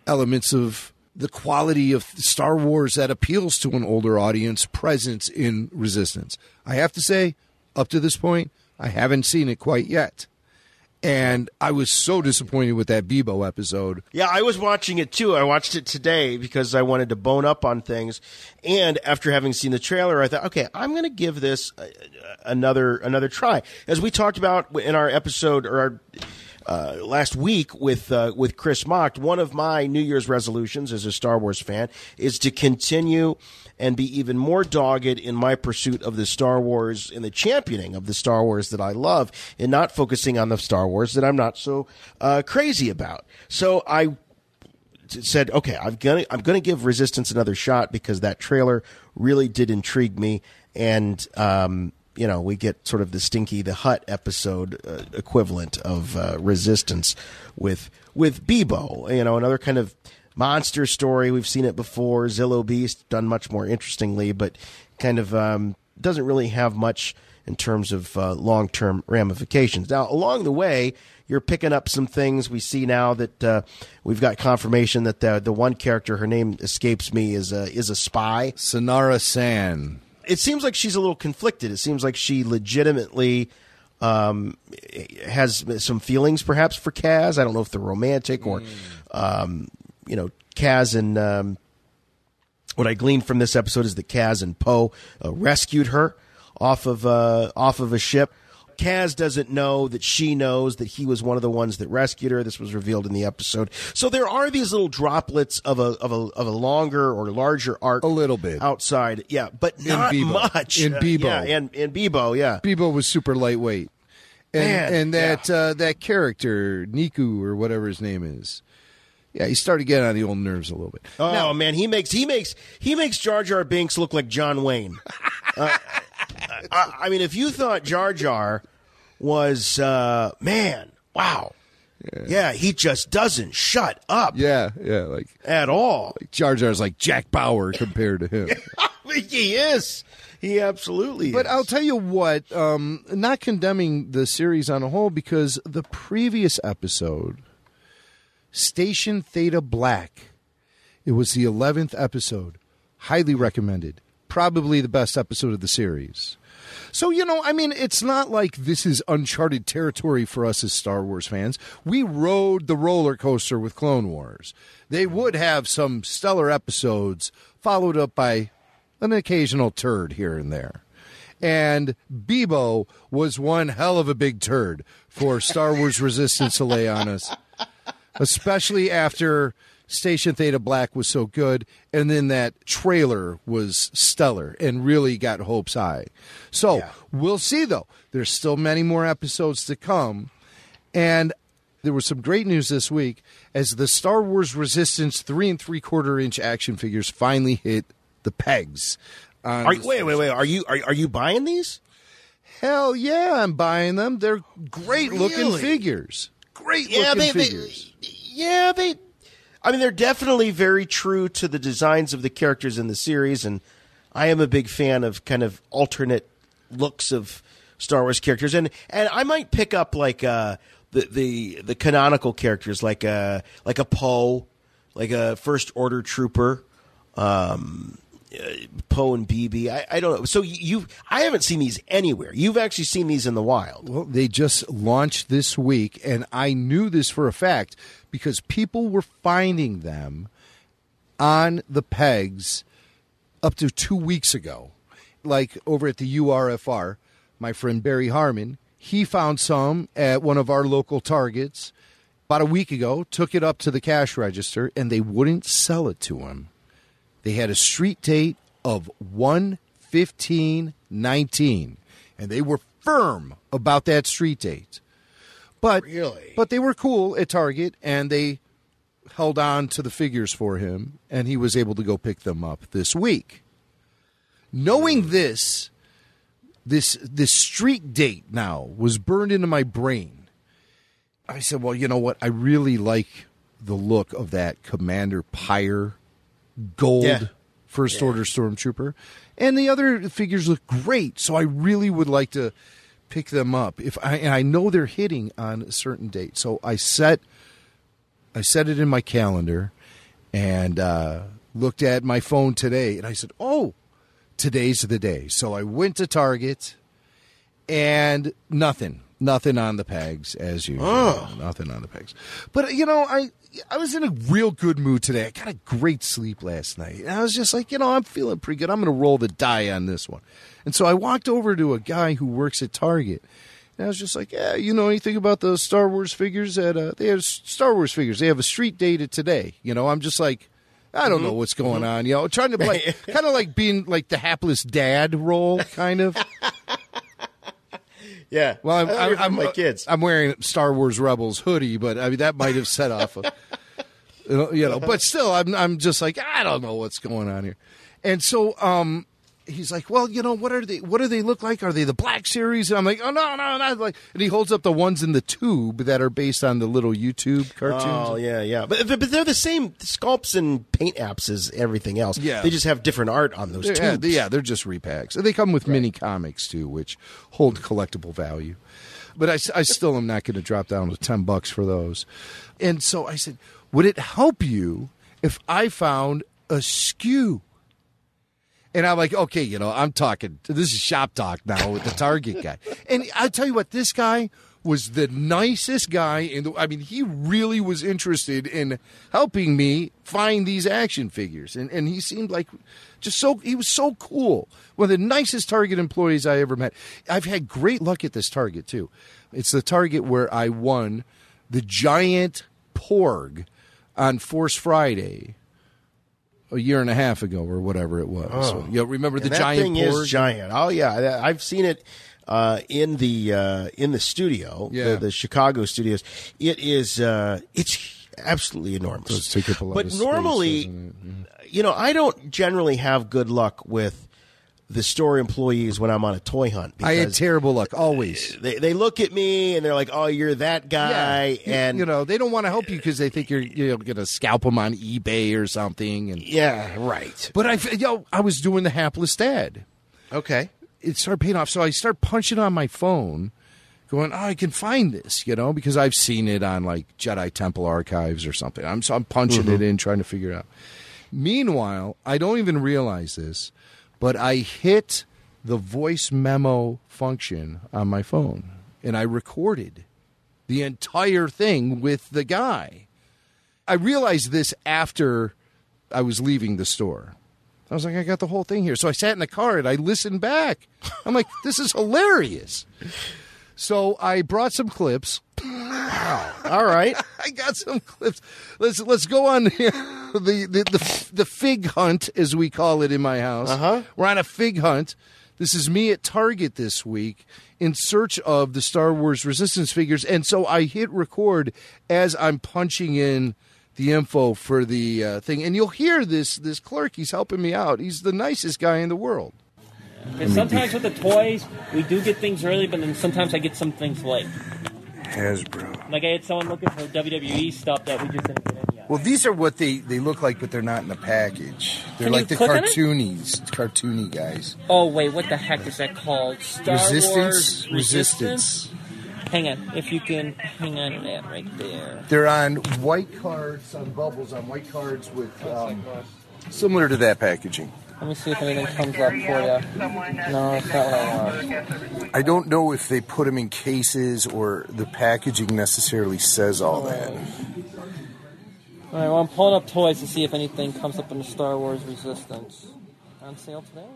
elements of the quality of Star Wars that appeals to an older audience present in Resistance. I have to say, up to this point, I haven't seen it quite yet. And I was so disappointed with that Bebo episode. Yeah, I was watching it too. I watched it today because I wanted to bone up on things. And after having seen the trailer, I thought, okay, I'm going to give this another try. As we talked about in our episode or our last week with Chris Mocked, one of my New Year's resolutions as a Star Wars fan is to continue and be even more dogged in my pursuit of the Star Wars and the championing of the Star Wars that I love, and not focusing on the Star Wars that I'm not so crazy about. So I said, okay, I'm gonna give Resistance another shot because that trailer really did intrigue me, and we get sort of the Hutt episode equivalent of Resistance with Bebo, another kind of monster story. We've seen it before. Zillow Beast done much more interestingly, but kind of doesn't really have much in terms of long-term ramifications. Now, along the way, you're picking up some things. We see now that we've got confirmation that the one character, her name escapes me, is a spy. Sonara San. It seems like she's a little conflicted. It seems like she legitimately has some feelings, perhaps, for Kaz. I don't know if they're romantic or Kaz and what I gleaned from this episode is that Kaz and Poe rescued her off of a ship. Kaz doesn't know that she knows that he was one of the ones that rescued her. This was revealed in the episode. So there are these little droplets of a longer or larger arc, a little bit outside, but not much in Bebo. And Bebo, Bebo was super lightweight, and that character Niku or whatever his name is. Yeah, he started getting on the old nerves a little bit. Oh man, he makes Jar Jar Binks look like John Wayne. I mean, if you thought Jar Jar was man, wow, yeah, he just doesn't shut up. Yeah, like at all. Like Jar Jar's like Jack Bauer compared to him. He is. He absolutely is. But I'll tell you what, not condemning the series on a whole, because the previous episode, Station Theta Black, it was the 11th episode. Highly recommended. Probably the best episode of the series. So, it's not like this is uncharted territory for us as Star Wars fans. We rode the roller coaster with Clone Wars. They would have some stellar episodes followed up by an occasional turd here and there. And Bebo was one hell of a big turd for Star Wars Resistance to lay on us, especially after Station Theta Black was so good, and then that trailer was stellar and really got hopes high. So we'll see, though. There's still many more episodes to come, and there was some great news this week as the Star Wars Resistance 3 3/4-inch action figures finally hit the pegs. Wait! Are you buying these? Hell yeah, I'm buying them. They're great looking figures. Great looking figures. They're definitely very true to the designs of the characters in the series, and I am a big fan of kind of alternate looks of Star Wars characters, and I might pick up like the canonical characters like a Poe, like a First Order Trooper, Poe and BB. I don't know. So I haven't seen these anywhere. You've actually seen these in the wild. Well, they just launched this week, and I knew this for a fact because people were finding them on the pegs up to 2 weeks ago. Like over at the URFR, my friend Barry Harmon, he found some at one of our local Targets about a week ago, took it up to the cash register, and they wouldn't sell it to him. They had a street date of 1/15/19, and they were firm about that street date. But they were cool at Target, and they held on to the figures for him, and he was able to go pick them up this week. Knowing this street date now was burned into my brain. I said, well, you know what? I really like the look of that Commander Pyre gold First Order Stormtrooper, and the other figures look great. So I really would like to pick them up. And I know they're hitting on a certain date, so I set it in my calendar and looked at my phone today, and I said, "Oh, today's the day." So I went to Target, and nothing. Nothing on the pegs, as usual. Oh. Nothing on the pegs. But, you know, I was in a real good mood today. I got a great sleep last night. And I was just like, you know, I'm feeling pretty good. I'm going to roll the die on this one. And so I walked over to a guy who works at Target. And I was just like, yeah, you know anything about the Star Wars figures? They have Star Wars figures. They have a street date today. You know, I'm just like, I don't know what's going on. You know, trying to play, kind of like being like the hapless dad role, kind of. Yeah. Well, I'm my kids. I'm wearing Star Wars Rebels hoodie, but I mean that might have set off, you know. But still, I'm just like, I don't know what's going on here. And so he's like, well, you know, what do they look like? Are they the Black Series? And I'm like, oh no, not like. And he holds up the ones in the tube that are based on the little YouTube cartoons. Oh yeah. But they're the same sculpts and paint apps as everything else. Yeah. They just have different art on those tubes. Yeah, they're just repacks. And they come with mini comics too, which hold collectible value. But I still am not going to drop down to $10 for those. And so I said, would it help you if I found a SKU? And I'm like, okay, you know, I'm talking. This is shop talk now with the Target guy. And I tell you what, this guy was the nicest guy. I mean, he really was interested in helping me find these action figures. And he seemed like he was so cool. One of the nicest Target employees I ever met. I've had great luck at this Target, too. It's the Target where I won the giant Porg on Force Friday a year and a half ago or whatever it was. Oh. So, you know, remember the that giant thing Porg? is giant. Oh yeah, I've seen it in the studio, the Chicago studios. It is it's absolutely enormous. Does take up a lot but of space, normally, doesn't it? you know, I don't generally have good luck with the store employees when I'm on a toy hunt. I had terrible luck, always. They look at me and they're like, oh, you're that guy. Yeah. And you know, they don't want to help you because they think you're going to scalp them on eBay or something. And yeah, right. But I was doing the hapless dad. Okay. It started paying off. So I start punching on my phone, going, I can find this, you know, because I've seen it on like Jedi Temple Archives or something. So I'm punching it in, trying to figure it out. Meanwhile, I don't even realize this, but I hit the voice memo function on my phone, and I recorded the entire thing with the guy. I realized this after I was leaving the store. I was like, I got the whole thing here. So I sat in the car, and I listened back. I'm like, this is hilarious. So I brought some clips. Wow. All right. I got some clips. Let's go on the fig hunt, as we call it in my house. Uh-huh. We're on a fig hunt. This is me at Target this week in search of the Star Wars Resistance figures. And so I hit record as I'm punching in the info for the thing. And you'll hear this clerk. He's helping me out. He's the nicest guy in the world. And sometimes with the toys, we do get things early, but then sometimes I get some things late. Hasbro. Like I had someone looking for WWE stuff that we just didn't get in yet. Well, these are what they look like, but they're not in the package. They're Can like you the click on it? cartoony guys. Oh, wait, what the heck is that called? Star Wars Resistance. Hang on, if you can hang on to that right there. They're on white cards, on bubbles, on white cards with similar to that packaging. Let me see if anything comes up for you. No, that's not what I want. I don't know if they put them in cases or the packaging necessarily says all that. All right, well, I'm pulling up toys to see if anything comes up in the Star Wars Resistance. On sale today.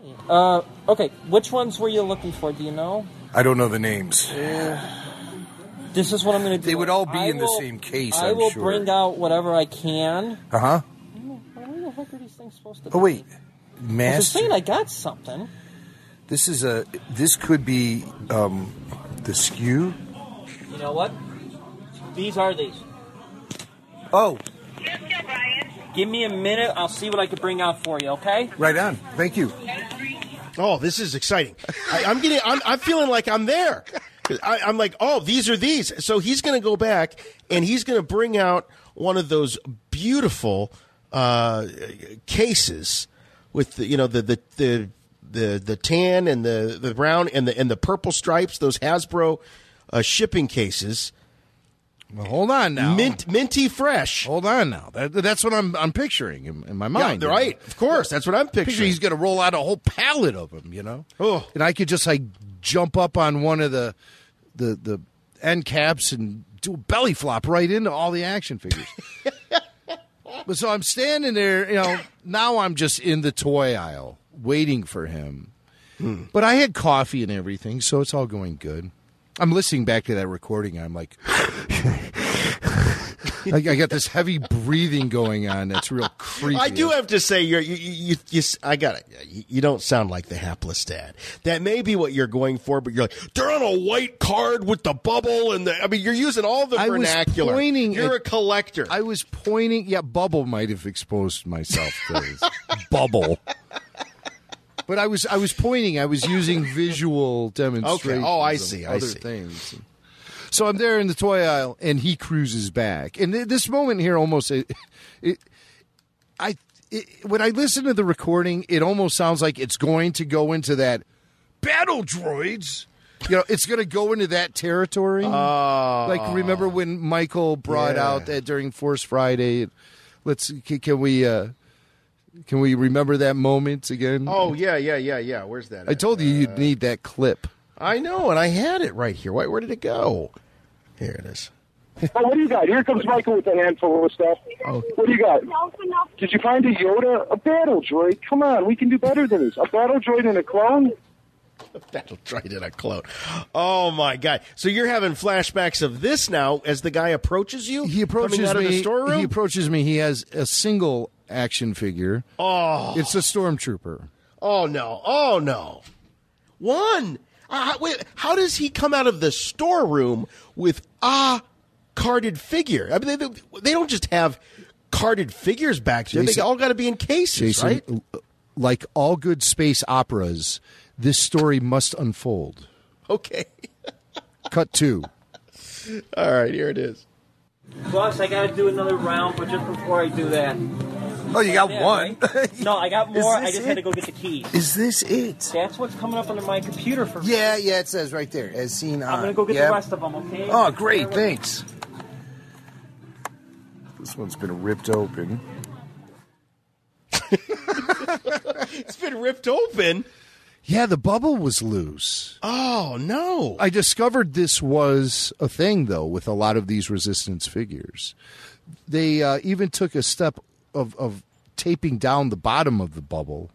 Okay, which ones were you looking for? Do you know? I don't know the names. This is what I'm going to do. They would all be in the same case, I I'm will sure. bring out whatever I can. Uh-huh. Where the heck are these things supposed to be? Oh, wait. I was Master. saying I got something. This could be the SKU. You know what? These are these. Oh. Give me a minute. I'll see what I can bring out for you, okay? Right on. Thank you. Oh, this is exciting. I'm feeling like I'm there. I'm like, oh, these are these. So he's going to go back and he's going to bring out one of those beautiful cases with the tan and the brown and the purple stripes. Those Hasbro shipping cases. Well, hold on now. Minty fresh. Hold on now. That's what I'm picturing in my mind. Yeah, right. Of course, that's what I'm picturing. He's going to roll out a whole pallet of them, you know. Oh, and I could just like jump up on one of the end caps and do a belly flop right into all the action figures. But so I'm standing there, now I'm just in the toy aisle waiting for him. But I had coffee and everything, so it's all going good. I'm listening back to that recording. I'm like, I got this heavy breathing going on that's real creepy. I do have to say, you don't sound like the hapless dad. That may be what you're going for, but you're like, they're on a white card with the bubble, and you're using all the vernacular. You're a collector. I was pointing. Yeah, bubble might have exposed myself to this. Bubble. But I was pointing. I was using visual demonstrations. Okay. Oh, I see. Other things. So I'm there in the toy aisle, and he cruises back. And this moment here almost, when I listen to the recording, it almost sounds like it's going to go into that battle droids. It's going to go into that territory. Like, remember when Michael brought out that during Force Friday? Can we remember that moment again? Oh, yeah. Where's that? I told you you'd need that clip. I know, and I had it right here. Where did it go? Here it is. Oh, what do you got? Here comes Michael with a handful of stuff. Oh. What do you got? Did you find a Yoda? A battle droid? Come on, we can do better than this. A battle droid and a clone? A battle droid and a clone. Oh, my God. So you're having flashbacks of this now as the guy approaches you? He approaches coming out me. Of the storeroom? He approaches me. He has a single action figure. Oh. It's a Stormtrooper. Oh, no. One. Wait, how does he come out of the storeroom with a carded figure? I mean, they don't just have carded figures back there. They all got to be in cases, Jason, right? Like all good space operas, this story must unfold. Okay. Cut 2. All right, here it is. Boss, I got to do another round, but just before I do that... Oh, you got one? Right? No, I got more. I just had to go get the keys. Is this it? That's what's coming up under my computer for me. Yeah, it says right there, as seen on. I'm going to go get the rest of them, okay? Oh, great, thanks. This one's been ripped open. It's been ripped open? Yeah, the bubble was loose. Oh, no. I discovered this was a thing, though, with a lot of these Resistance figures. They even took a step of taping down the bottom of the bubble,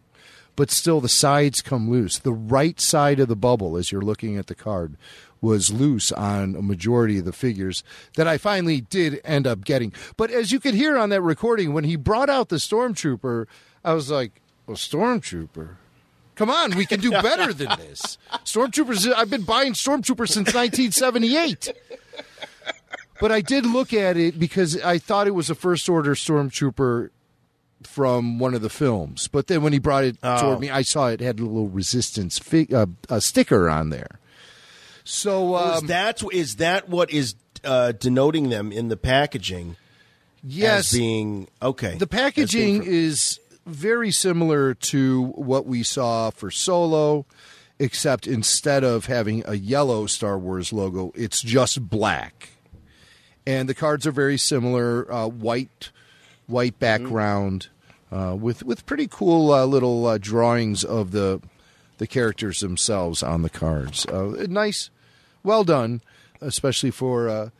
but still the sides come loose. The right side of the bubble, as you're looking at the card, was loose on a majority of the figures that I finally did end up getting. But as you could hear on that recording, when he brought out the Stormtrooper, I was like, well, Stormtrooper? Come on, we can do better than this. Stormtroopers, I've been buying Stormtroopers since 1978. But I did look at it because I thought it was a First Order Stormtrooper from one of the films. But then when he brought it toward me, I saw it had a little Resistance sticker on there. So is that what is denoting them in the packaging? Yes. As being, okay. The packaging is very similar to what we saw for Solo, except instead of having a yellow Star Wars logo, it's just black. And the cards are very similar, white background, with pretty cool little drawings of the characters themselves on the cards. Nice, well done, especially for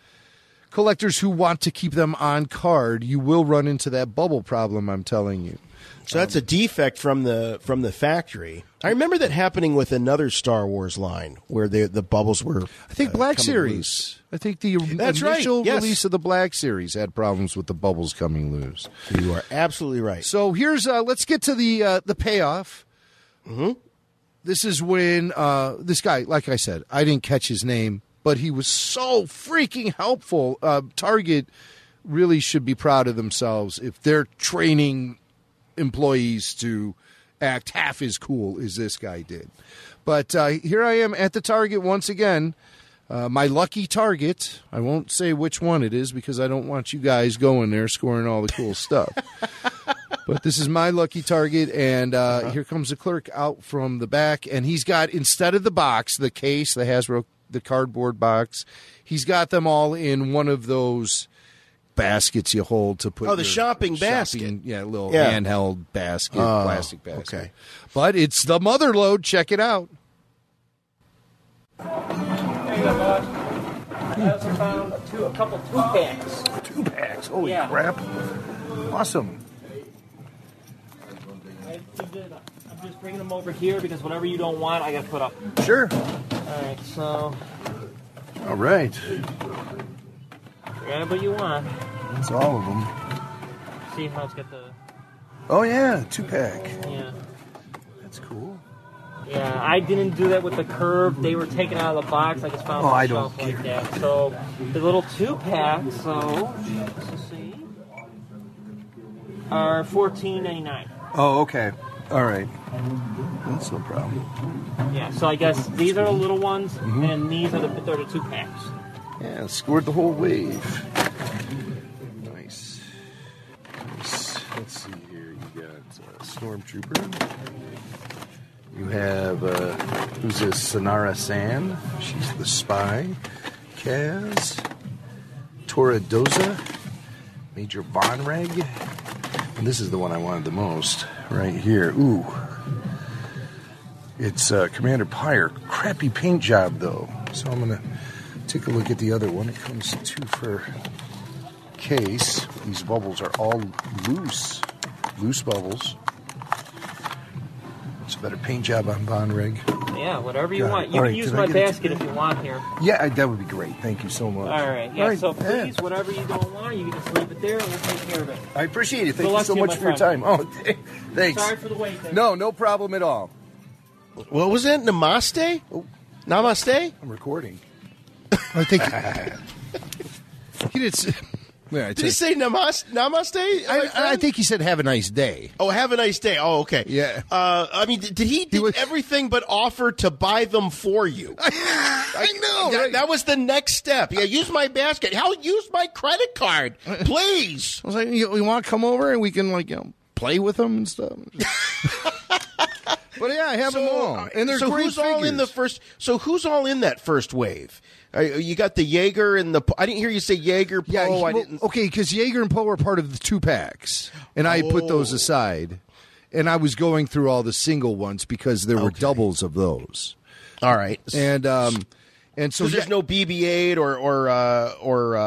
collectors who want to keep them on card. You will run into that bubble problem, I'm telling you. So that's a defect from the factory. I remember that happening with another Star Wars line where the bubbles were. I think Black Series. I think the initial release of the Black Series had problems with the bubbles coming loose. You are absolutely right. So here's let's get to the payoff. Mm-hmm. This is when this guy, like I said, I didn't catch his name, but he was so freaking helpful. Target really should be proud of themselves if they're training employees to act half as cool as this guy did. But here I am at the Target once again. My lucky Target. I won't say which one it is because I don't want you guys going there scoring all the cool stuff. But this is my lucky Target, and here comes the clerk out from the back, and he's got, instead of the box, the case, the Hasbro, the cardboard box, he's got them all in one of those baskets you hold to put. Oh, the shopping basket. Little handheld basket, plastic basket. Okay. But it's the mother load. Check it out. There you go, boss. I also found a couple 2-packs. 2-packs. Holy Yeah. crap! Awesome. I'm just bringing them over here because whatever you don't want, I got to put up. Sure. All right, so All right. grab what you want. That's all of them. See how it's got the. Oh yeah, 2-pack. Yeah. That's cool. Yeah, I didn't do that with the curve. They were taken out of the box. I just found Oh, on I the don't shelf like that. So the little 2-pack, so let's see, are $14.99. Oh, okay. All right. That's no problem. Yeah, so I guess these are the little ones, Mm-hmm. and these are the 2-packs. Yeah, scored the whole wave. Nice. Let's see here. You got Stormtrooper. You have, who's this? Sonara San. She's the spy. Kaz. Tora Doza. Major Bonreg. And this is the one I wanted the most. Right here. Ooh. It's Commander Pyre. Crappy paint job, though. So I'm going to take a look at the other one. It comes 2 for case. These bubbles are all loose. Loose bubbles. It's a better paint job on Bonreg. Yeah, whatever you Got it. want. You All can right, use can I my get it basket if you want here. Yeah, that would be great. Thank you so much. All right, yeah, All right, so please, whatever you don't want, you can just leave it there and we'll take care of it. I appreciate it. Good Thank you luck so to you, much my for your friend. time. Oh, thanks. Sorry for the wait there. No problem at all. What was that? Namaste? Namaste? I'm recording. I think he did. Did he say namaste? I think he said have a nice day. Oh, have a nice day. Oh, okay. Yeah. I mean, did he do everything but offer to buy them for you? I know. That was the next step. Yeah, use my basket. Hell, use my credit card, please. I was like, you want to come over and we can play with them and stuff. But yeah, I have them all, and they're so great who's all in the figures. first? So who's all in that first wave? You got the Jaeger and the. I didn't hear you say Jaeger. Poe. Yeah, I didn't. okay, because Jaeger and Poe are part of the 2-packs, and I put those aside, and I was going through all the single ones because there were doubles of those. All right, and so there's no BB-8 or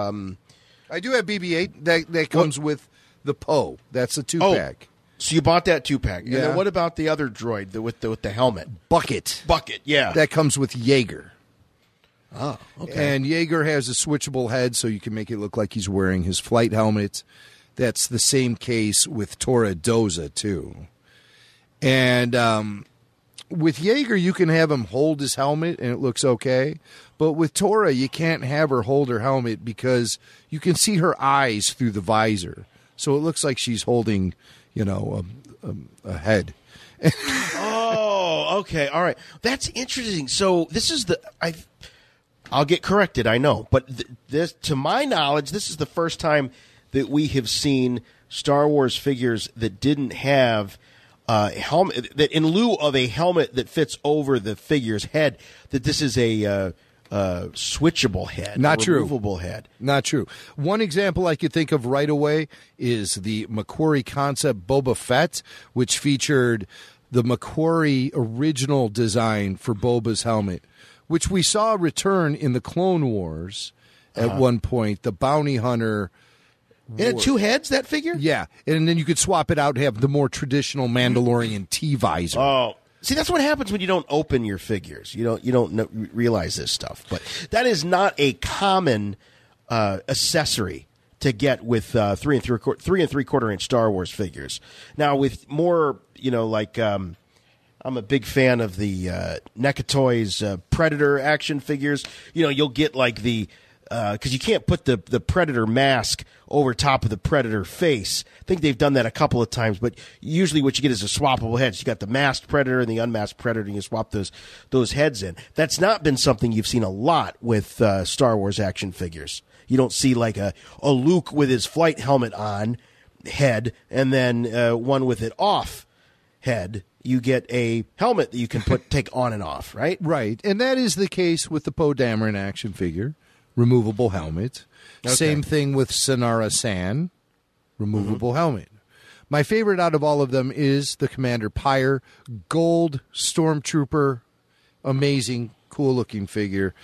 I do have BB-8 that comes with the Poe. That's a 2-pack. So you bought that 2-pack. And Yeah. then what about the other droid with the helmet? Bucket. Yeah. That comes with Jaeger. Oh, okay. And Jaeger has a switchable head, so you can make it look like he's wearing his flight helmet. That's the same case with Tora Doza, too. And with Jaeger, you can have him hold his helmet, and it looks okay. But with Tora, you can't have her hold her helmet because you can see her eyes through the visor. So it looks like she's holding, a head. Oh, okay. All right. That's interesting. So this is I'll get corrected, I know. But this, to my knowledge, this is the first time that we have seen Star Wars figures that didn't have a helmet, that in lieu of a helmet that fits over the figure's head, that this is a switchable head. Not true. Removable head. Not true. One example I could think of right away is the Macquarie concept Boba Fett, which featured the Macquarie original design for Boba's helmet, which we saw return in the Clone Wars at one point. The bounty hunter. It had 2 heads, that figure? Yeah. And then you could swap it out and have the more traditional Mandalorian T-visor. Oh. See, that's what happens when you don't open your figures. You don't realize this stuff. But that is not a common accessory to get with 3 3/4 inch Star Wars figures. Now, with more, I'm a big fan of the Nekatoys Predator action figures. You'll get like the because you can't put the Predator mask over top of the Predator face. I think they've done that a couple of times, but usually what you get is a swappable head. So you got the masked Predator and the unmasked Predator, and you swap those heads in. That's not been something you've seen a lot with Star Wars action figures. You don't see like a Luke with his flight helmet on head and then one with it off head. You get a helmet that you can take on and off, right? Right. And that is the case with the Poe Dameron action figure. Removable helmet. Okay. Same thing with Sonara San. Removable helmet. My favorite out of all of them is the Commander Pyre. Gold Stormtrooper. Amazing, cool-looking figure.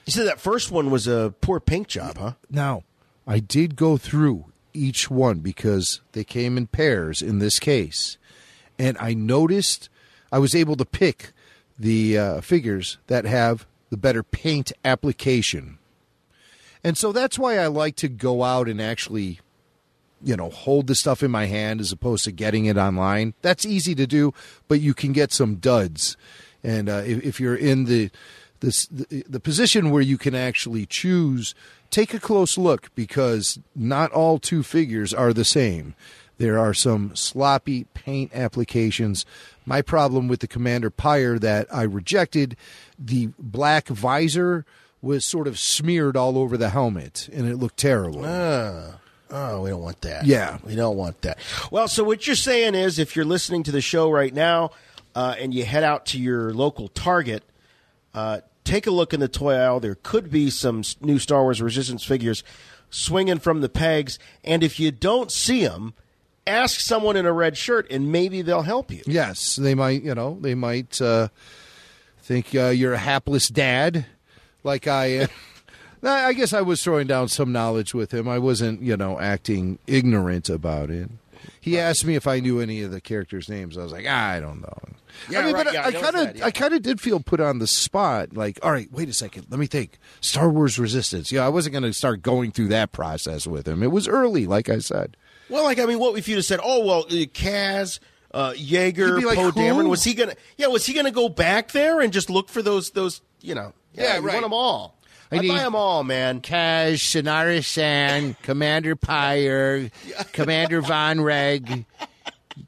You said that first one was a poor paint job, huh? Now, I did go through each one because they came in pairs in this case. And I noticed I was able to pick the figures that have the better paint application. And so that's why I like to go out and actually, hold the stuff in my hand as opposed to getting it online. That's easy to do, but you can get some duds. And if you're in the position where you can actually choose, take a close look because not all two figures are the same. There are some sloppy paint applications. My problem with the Commander Pyre that I rejected, the black visor was sort of smeared all over the helmet, and it looked terrible. Oh, we don't want that. Yeah. We don't want that. Well, so what you're saying is if you're listening to the show right now and you head out to your local Target, take a look in the toy aisle. There could be some new Star Wars Resistance figures swinging from the pegs, and if you don't see them, ask someone in a red shirt, and maybe they'll help you. Yes, they might. They might think you're a hapless dad, like I am. I guess I was throwing down some knowledge with him. I wasn't, acting ignorant about it. He asked me if I knew any of the characters' names. I was like, I don't know. Yeah, but I kind of did feel put on the spot. Like, all right, wait a second, let me think. Star Wars Resistance. Yeah, I wasn't going to start going through that process with him. It was early, like I said. Well, what if you just said, Kaz, Yeager, like, Poe who? Dameron? Was he gonna go back there and just look for those? You right. want them all. I buy them all, man. Kaz, Shannara San, Commander Pyre, Commander Von Reg,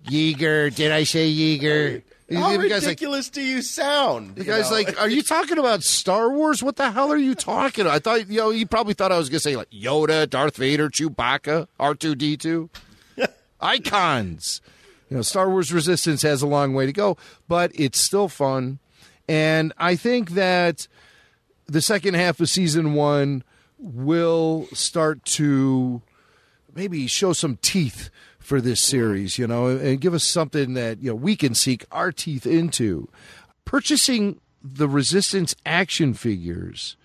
Yeager. Did I say Yeager? How ridiculous do you sound? The guy's like, are you talking about Star Wars? What the hell are you talking about? I thought, he probably thought I was going to say like Yoda, Darth Vader, Chewbacca, R2-D2. Icons. Star Wars Resistance has a long way to go, but it's still fun. And I think that the second half of season 1 will start to maybe show some teeth for this series, and give us something that, we can sink our teeth into. Purchasing the Resistance action figures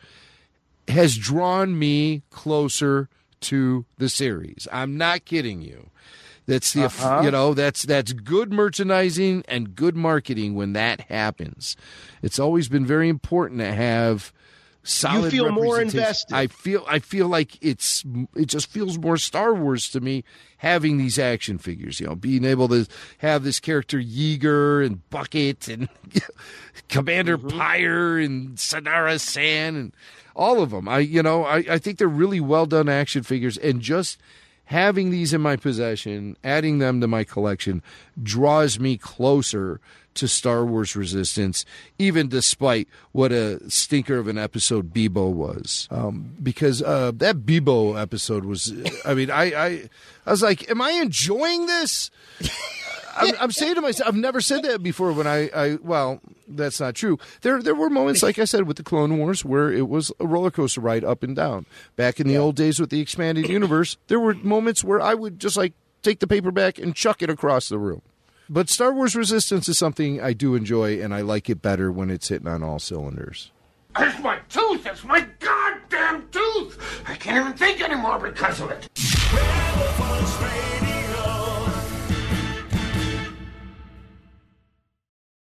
has drawn me closer to the series. I'm not kidding you. That's that's good merchandising and good marketing when that happens. It's always been very important to have solid. You feel more invested. I feel like it just feels more Star Wars to me having these action figures. Being able to have this character Yeager and Bucket and Commander Pyre and Shannara San and all of them. I think they're really well done action figures, and just having these in my possession, adding them to my collection, draws me closer to Star Wars Resistance, even despite what a stinker of an episode Bebo was. Because that Bebo episode was, I was like, am I enjoying this? I'm saying to myself, I've never said that before when well, that's not true. There were moments, like I said, with the Clone Wars where it was a roller coaster ride up and down. Back in the old days with the expanded universe, there were moments where I would just take the paperback and chuck it across the room. But Star Wars Resistance is something I do enjoy, and I like it better when it's hitting on all cylinders. It's my tooth! It's my goddamn tooth! I can't even think anymore because of it.